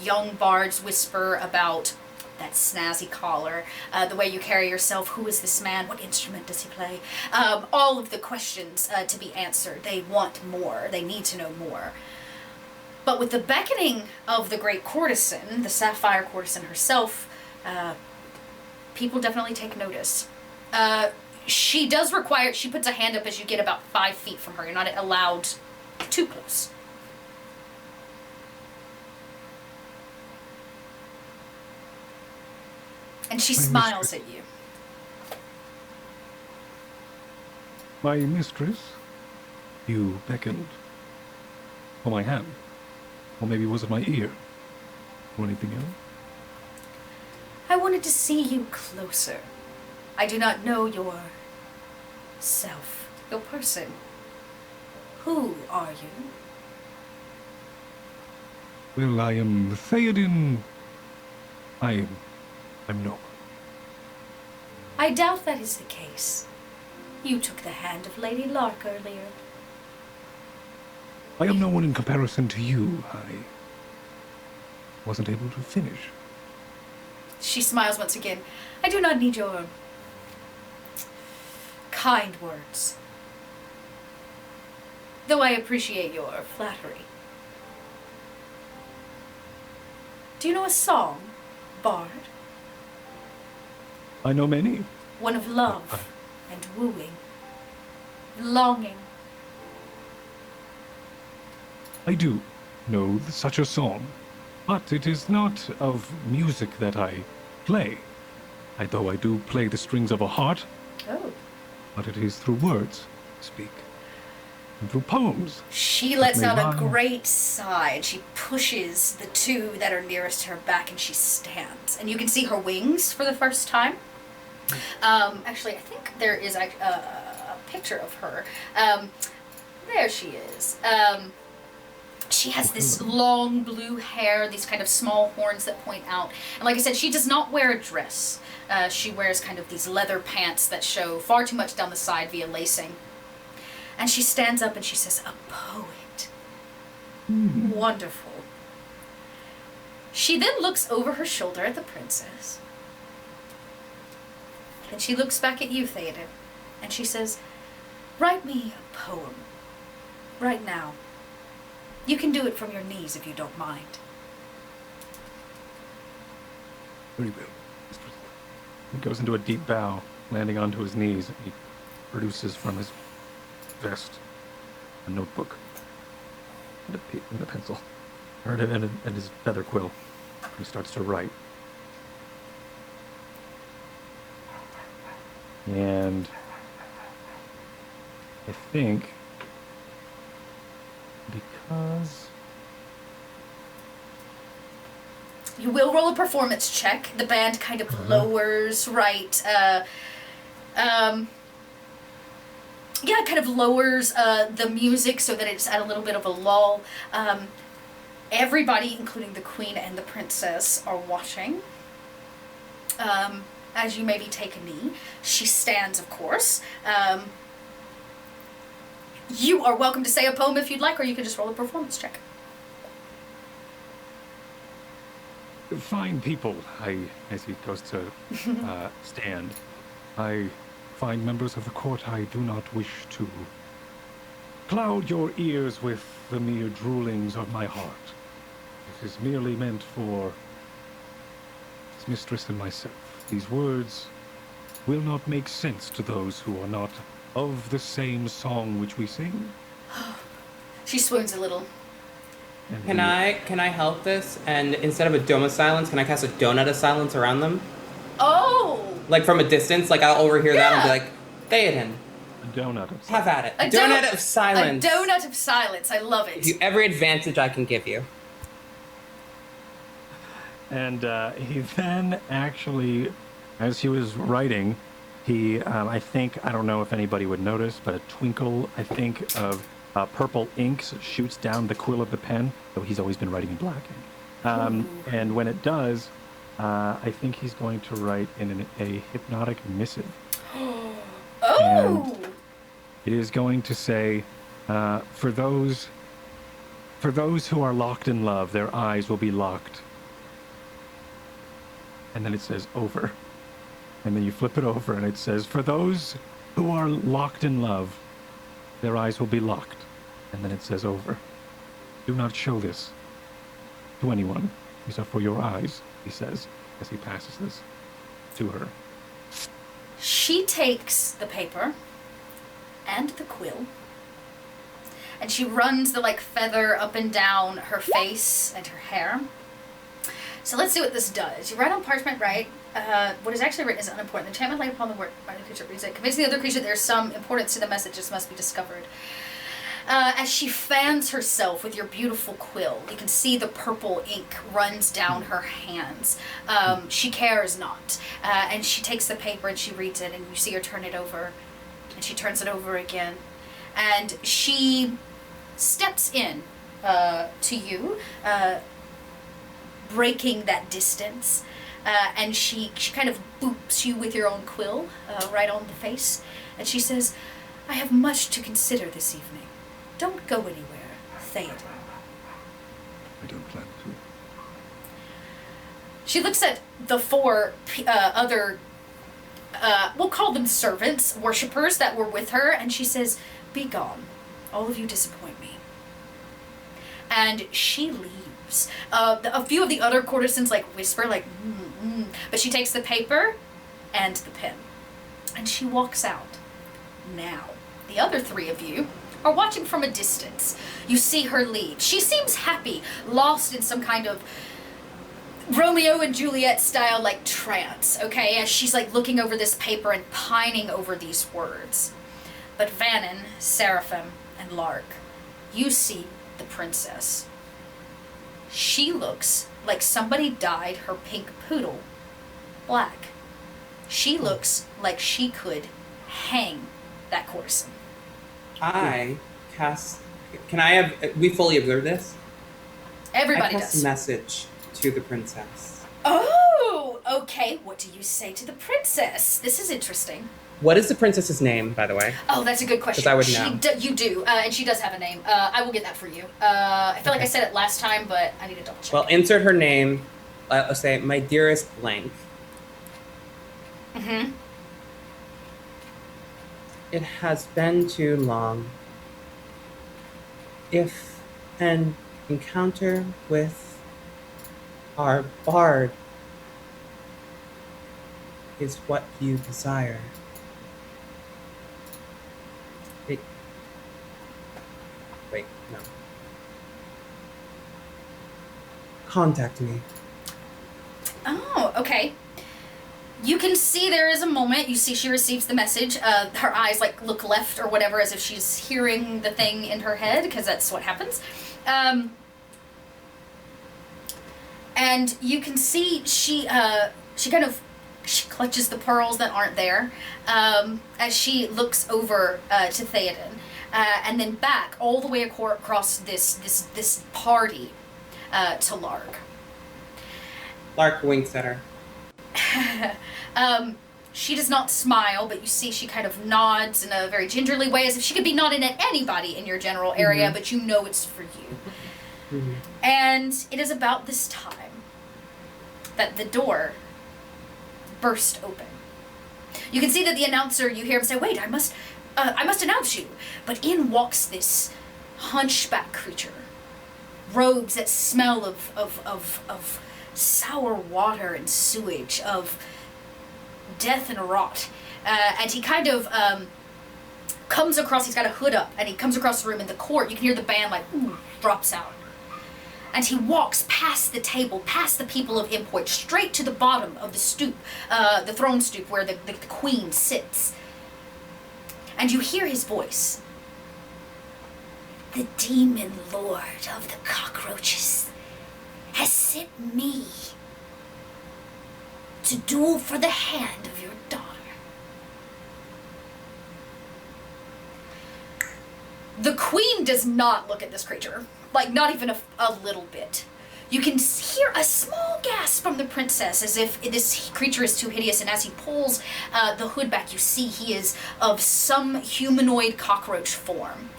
Young bards whisper about that snazzy collar, the way you carry yourself, who is this man, what instrument does he play? All of the questions to be answered. They want more, they need to know more. But with the beckoning of the great courtesan, the Sapphire courtesan herself, people definitely take notice. She puts a hand up as you get about 5 feet from her. You're not allowed too close. And she smiles at you. My mistress, you beckoned for my hand. Or maybe was it my ear? Or anything else? I wanted to see you closer. I do not know your self, your person. Who are you? Well, I am Theoden. I'm no. I doubt that is the case. You took the hand of Lady Lark earlier. I am no one in comparison to you. I wasn't able to finish. She smiles once again. I do not need your kind words, though I appreciate your flattery. Do you know a song, bard? I know many. One of love and wooing, longing. I do know such a song, but it is not of music that I play. Though I do play the strings of a heart, Oh. but it is through words I speak, and through poems. She lets That may out a rhyme. great sigh, and she pushes the two that are nearest her back, and she stands. And you can see her wings for the first time. Actually, I think there is a picture of her. There she is. She has this long blue hair, these kind of small horns that point out. And like I said, she does not wear a dress. She wears kind of these leather pants that show far too much down the side via lacing. And she stands up and she says, "A poet. Wonderful." She then looks over her shoulder at the princess. Then she looks back at you, Theoden, and she says, "Write me a poem. Right now. You can do it from your knees if you don't mind." Very well. He goes into a deep bow, landing onto his knees. He produces from his vest a notebook and a pencil, and his feather quill. He starts to write. And I think because You will roll a performance check. The band kind of lowers, right? Kind of lowers the music so that it's at a little bit of a lull. Everybody, including the queen and the princess, are watching. As you maybe take a knee. She stands, of course. You are welcome to say a poem if you'd like, or you can just roll a performance check. fine people, as he goes to stand, I find members of the court I do not wish to cloud your ears with the mere droolings of my heart. It is merely meant for his mistress and myself. These words will not make sense to those who are not of the same song which we sing. She swoons a little. And Can I help this? And instead of a dome of silence, can I cast a donut of silence around them? Oh! Like from a distance, like I'll overhear that and be like, Theoden, A donut. Of have at it. A Donut of silence. A donut of silence. I love Give it. you every advantage I can give you. And he then actually, as he was writing, he, I don't know if anybody would notice, but a twinkle, I think, of purple ink shoots down the quill of the pen, though he's always been writing in black ink. And when it does, I think he's going to write in a hypnotic missive. Oh! And it is going to say, for those who are locked in love, their eyes will be locked. And then it says over. And then you flip it over and it says, for those who are locked in love, their eyes will be locked. And then it says over. Do not show this to anyone. These are for your eyes, he says, as he passes this to her. She takes the paper and the quill, and she runs the feather up and down her face and her hair. So let's see what this does. You write on parchment, right? What is actually written is unimportant. The enchantment laid upon the word by the creature reads it. Convincing the other creature there's some importance to the message. This must be discovered. As she fans herself with your beautiful quill, you can see the purple ink runs down her hands. She cares not. And she takes the paper and she reads it, and you see her turn it over. And she turns it over again. And she steps in to you, breaking that distance. And she kind of boops you with your own quill right on the face. And she says, I have much to consider this evening. Don't go anywhere, Theoden. I don't plan to. She looks at the four other, we'll call them servants, worshippers that were with her, and she says, be gone. All of you disappoint me. And she leaves. A few of the other courtesans whisper, but she takes the paper and the pen, and she walks out. Now, the other three of you are watching from a distance. You see her leave. She seems happy, lost in some kind of Romeo and Juliet style trance, okay, as she's looking over this paper and pining over these words. But Vannon, Seraphim, and Lark, you see the princess. She looks like somebody dyed her pink poodle black. She looks like she could hang that courtesan. I cast. Can I have? We fully observe this. Everybody I cast does. a message to the princess. Oh, okay. What do you say to the princess? This is interesting. What is the princess's name, by the way? Oh, that's a good question. 'Cause I would know. You do, and she does have a name. I will get that for you. I feel like I said it last time, but I need to double check. Well, insert her name. I'll say, my dearest blank. Mm-hmm. It has been too long. If an encounter with our bard is what you desire, wait, no. Contact me. Oh, okay. You can see there is a moment. You see she receives the message. Her eyes look left or whatever, as if she's hearing the thing in her head, because that's what happens. And you can see she clutches the pearls that aren't there as she looks over to Theoden, and then back all the way across this party to Lark. Lark winks at her. She does not smile, but you see she kind of nods in a very gingerly way, as if she could be nodding at anybody in your general area, Mm-hmm. but you know it's for you. Mm-hmm. And it is about this time that the door burst open. You can see that the announcer, you hear him say, wait, I must announce you. But in walks this hunchback creature. Robes that smell of sour water and sewage, of death and rot. And he kind of comes across, he's got a hood up, and he comes across the room in the court. You can hear the band ooh, drops out. And he walks past the table, past the people of import, straight to the bottom of the stoop, the throne stoop where the queen sits. And you hear his voice. The demon lord of the cockroaches has sent me to duel for the hand of your daughter. The queen does not look at this creature. Like, not even a little bit. You can hear a small gasp from the princess as if this creature is too hideous, and as he pulls the hood back, you see he is of some humanoid cockroach form.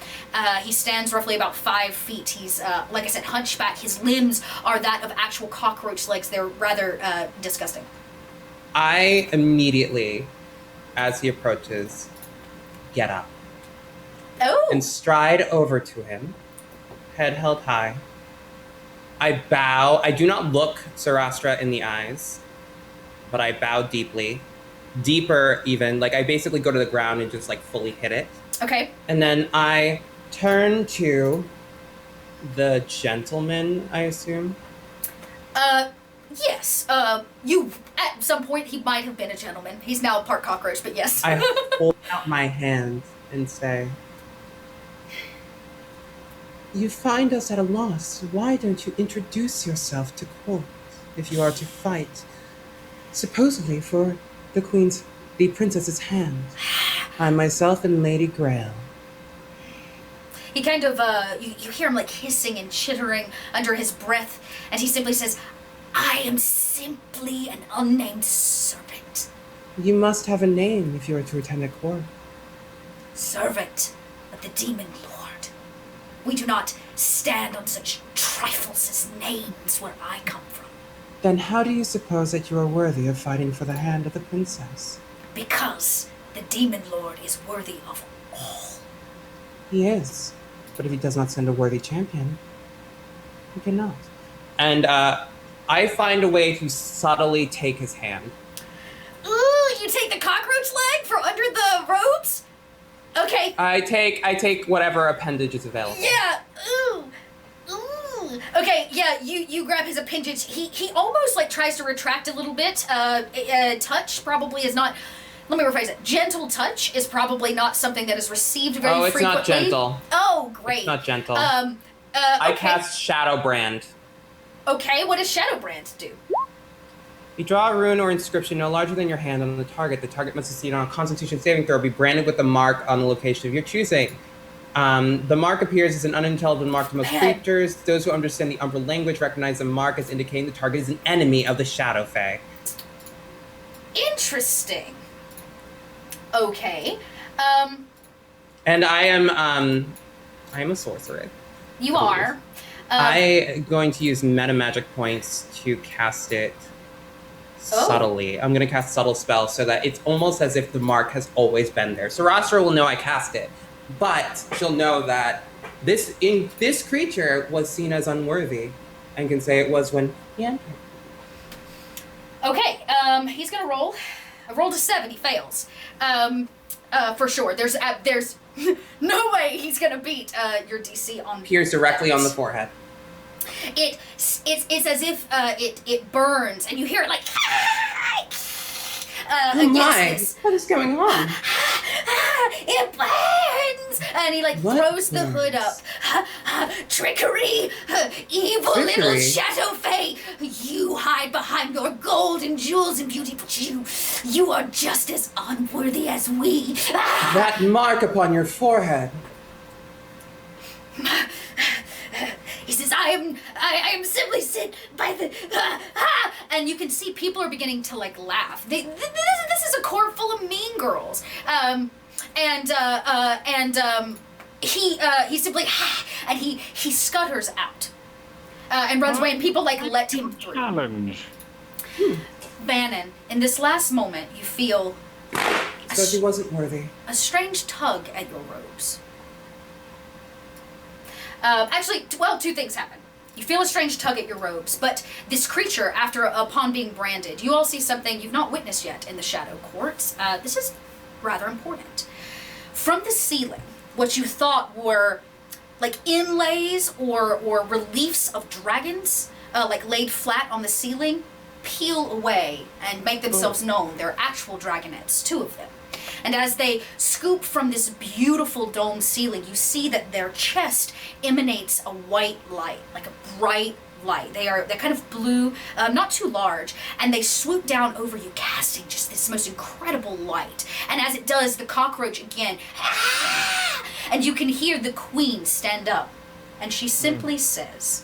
He stands roughly about 5 feet. He's, like I said, hunchback. His limbs are that of actual cockroach legs. They're rather disgusting. I immediately, as he approaches, get up and stride over to him, head held high. I bow. I do not look Sarastra in the eyes, but I bow deeply. Deeper even. Like, I basically go to the ground and just, like, fully hit it. Okay. And then I turn to the gentleman, I assume. Yes. You, at some point, he might have been a gentleman. He's now part cockroach, but yes. I hold out my hand and say, "You find us at a loss. Why don't you introduce yourself to court if you are to fight? Supposedly for the princess's hand. I myself and Lady Grail." He kind of, you hear him like hissing and chittering under his breath, and he simply says, "I am simply an unnamed servant." "You must have a name if you are to attend a court." "Servant of the demon lord. We do not stand on such trifles as names where I come from." "Then how do you suppose that you are worthy of fighting for the hand of the princess?" "Because the demon lord is worthy of all." "He is. But if he does not send a worthy champion, he cannot." And I find a way to subtly take his hand. Ooh, you take the cockroach leg from under the robes? Okay. I take whatever appendage is available. Yeah. Ooh. Ooh. Okay, yeah, you grab his appendage. He almost like tries to retract a little bit. Touch probably is not, let me rephrase it. Gentle touch is probably not something that is received very frequently. Oh, it's not gentle. Oh, great. It's not gentle. Okay. I cast Shadow Brand. Okay, what does Shadow Brand do? You draw a rune or inscription no larger than your hand on the target. The target must succeed on a Constitution saving throw, be branded with the mark on the location of your choosing. The mark appears as an unintelligible mark to most creatures. Those who understand the Umbra language recognize the mark as indicating the target is an enemy of the Shadow Fae. Interesting. Okay. And I am a sorcerer. You are. I'm going to use meta magic points to cast it subtly. I'm going to cast subtle spell so that it's almost as if the mark has always been there. Sarastra will know I cast it, but she'll know that this creature was seen as unworthy and can say it was when he entered. Okay, he's gonna roll. I rolled a 7, he fails. For sure. There's no way he's gonna beat your DC on Pierce directly that. on the forehead. It's as if it burns, and you hear it like. Oh my! What is going on? It burns, and he throws the hood up. Trickery, evil little shadow fae. You hide behind your gold and jewels and beauty, but you are just as unworthy as we. That mark upon your forehead. He says, I am simply sent by the, and you can see people are beginning to laugh. This is a court full of mean girls. He simply, and he scutters out, and runs away, and people let him through. Challenge. Bannon, in this last moment, you feel So he wasn't worthy. a strange tug at your robes. Actually, two things happen. You feel a strange tug at your robes, but this creature, upon being branded, you all see something you've not witnessed yet in the Shadow Courts. This is rather important. From the ceiling, what you thought were like inlays or reliefs of dragons, like laid flat on the ceiling, peel away and make themselves known. They're actual dragonettes, 2 of them. And as they scoop from this beautiful dome ceiling, you see that their chest emanates a white light, like a bright light. They're kind of blue, not too large, and they swoop down over you, casting just this most incredible light. And as it does, the cockroach again, and you can hear the queen stand up, and she simply says,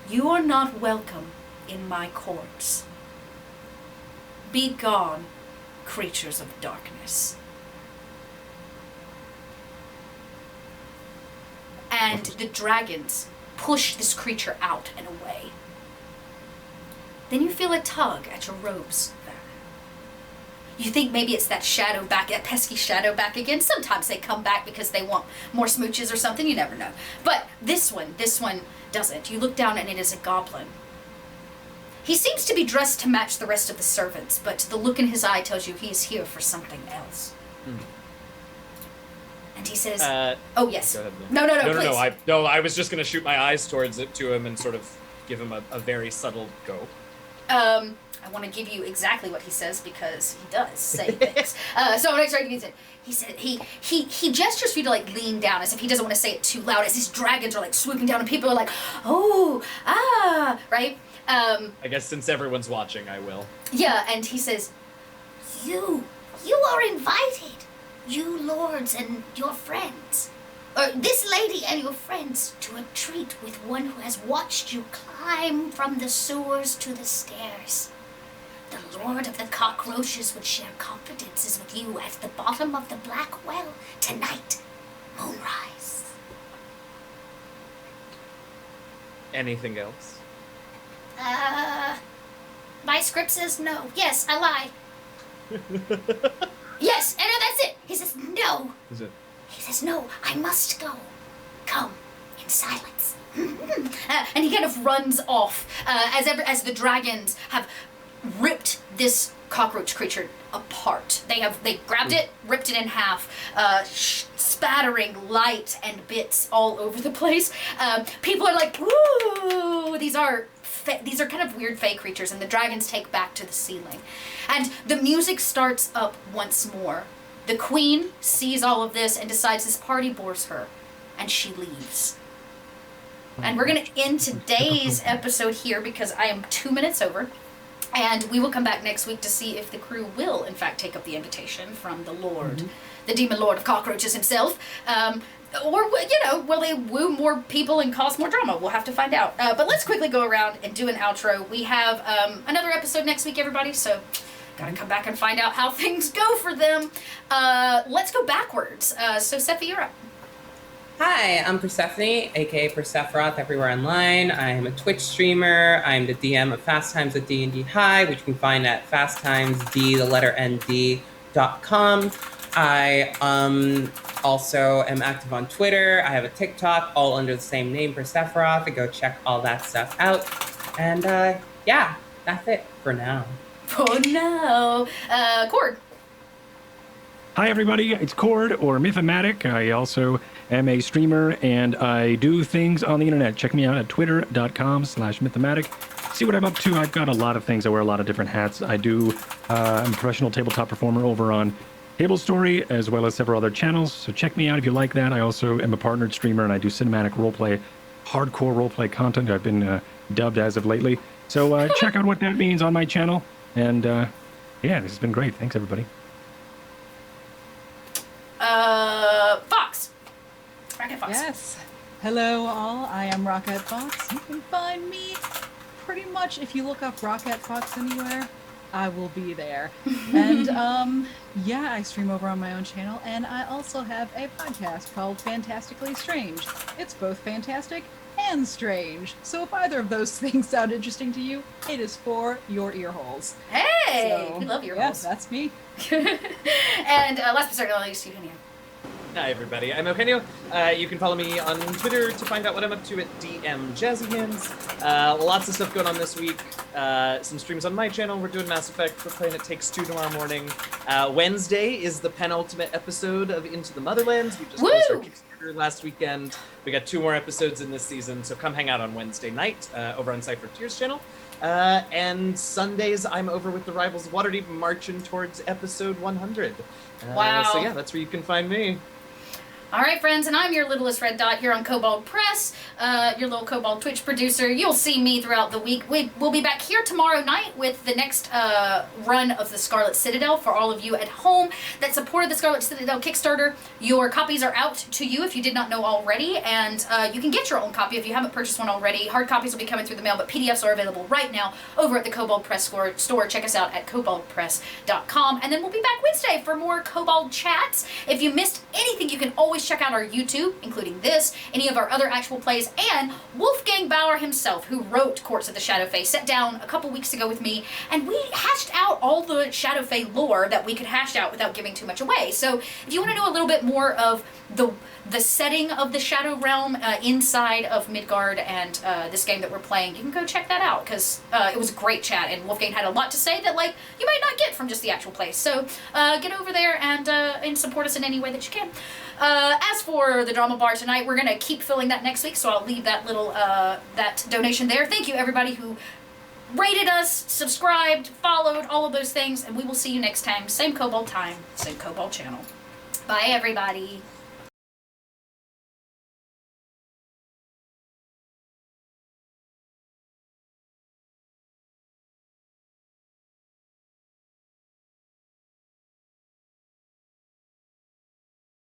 "You are not welcome in my courts. Be gone, creatures of darkness." And the dragons push this creature out and away. Then you feel a tug at your robes. You think maybe it's that pesky shadow back again. Sometimes they come back because they want more smooches or something, you never know. But this one doesn't. You look down and it is a goblin. He seems to be dressed to match the rest of the servants, but the look in his eye tells you he is here for something else. And he says, "Oh yes, Go ahead, no, please." I was just gonna shoot my eyes towards it to him and sort of give him a very subtle go. I want to give you exactly what he says because he does say things. So I'm gonna try to use it. He said he gestures for you to like lean down as if he doesn't want to say it too loud. As these dragons are like swooping down and people are like, "Oh, right." I guess since everyone's watching, I will. Yeah, and he says, You are invited, you lords and your friends, or this lady and your friends, to a treat with one who has watched you climb from the sewers to the stairs. The Lord of the Cockroaches would share confidences with you at the bottom of the Black Well tonight, moonrise." Anything else? My script says no. Yes, I lie. Yes, and that's it. He says no. Is it? He says no, I must go. Come, in silence. And he kind of runs off as the dragons have ripped this cockroach creature apart. They grabbed it, ripped it in half, spattering light and bits all over the place. People are like, "Ooh, these are kind of weird fey creatures," and the dragons take back to the ceiling. And the music starts up once more. The queen sees all of this and decides this party bores her, and she leaves. And we're going to end today's episode here because I am 2 minutes over. And we will come back next week to see if the crew will, in fact, take up the invitation from the Lord, the Demon Lord of Cockroaches himself. Or, will they woo more people and cause more drama? We'll have to find out. But let's quickly go around and do an outro. We have another episode next week, everybody, so gotta come back and find out how things go for them. Let's go backwards. So, Sephi, you're up. Hi, I'm Persephone, aka Persephorath everywhere online. I am a Twitch streamer. I'm the DM of Fast Times at D&D High, which you can find at fasttimesd.com. I also am active on Twitter. I have a TikTok, all under the same name, Persephorath. Go check all that stuff out. And yeah, that's it for now. Oh no. Cord. Hi, everybody. It's Cord, or Mythomatic. I also am a streamer, and I do things on the internet. Check me out at twitter.com/Mythomatic. See what I'm up to. I've got a lot of things. I wear a lot of different hats. I'm a professional tabletop performer over on Table Story, as well as several other channels. So check me out if you like that. I also am a partnered streamer, and I do cinematic roleplay, hardcore roleplay content. I've been dubbed as of lately. So check out what that means on my channel. And yeah, this has been great. Thanks, everybody. Fox. Rocket Fox. Yes. Hello, all. I am Rocket Fox. You can find me pretty much if you look up Rocket Fox anywhere. I will be there. And yeah, I stream over on my own channel, and I also have a podcast called Fantastically Strange. It's both fantastic and strange. So if either of those things sound interesting to you, it is for your ear holes. Hey, So, we love ear yes, holes. that's me. And last but certainly not least, Eugenio. Hi everybody, I'm Eugenio. You can follow me on Twitter to find out what I'm up to at DMJazzyHands. Lots of stuff going on this week. Some streams on my channel. We're doing Mass Effect. We're playing It Takes Two tomorrow morning. Wednesday is the penultimate episode of Into the Motherlands. We just closed our Kickstarter Chapter last weekend. We got 2 more episodes in this season, so come hang out on Wednesday night over on Cypher Tears channel. And Sundays, I'm over with the Rivals of Waterdeep, marching towards episode 100. Wow. So yeah, that's where you can find me. All right, friends, and I'm your littlest red dot here on Kobold Press, your little Kobold Twitch producer. You'll see me throughout the week. We'll be back here tomorrow night with the next run of the Scarlet Citadel. For all of you at home that supported the Scarlet Citadel Kickstarter, your copies are out to you if you did not know already, and you can get your own copy if you haven't purchased one already. Hard copies will be coming through the mail, but PDFs are available right now over at the Kobold Press store. Check us out at koboldpress.com, and then we'll be back Wednesday for more Kobold chats. If you missed anything, you can always check out our YouTube, including this, any of our other actual plays, and Wolfgang Bauer himself, who wrote Courts of the Shadowfae, sat down a couple weeks ago with me, and we hashed out all the Shadowfae lore that we could hash out without giving too much away. So if you want to know a little bit more of the setting of the Shadow Realm inside of Midgard and this game that we're playing, you can go check that out, because it was a great chat, and Wolfgang had a lot to say that you might not get from just the actual place. So get over there and support us in any way that you can. As for the drama bar tonight, we're gonna keep filling that next week, so I'll leave that little that donation there. Thank you everybody who rated us, subscribed, followed, all of those things, and we will see you next time. Same Kobold time, same Kobold channel. Bye everybody.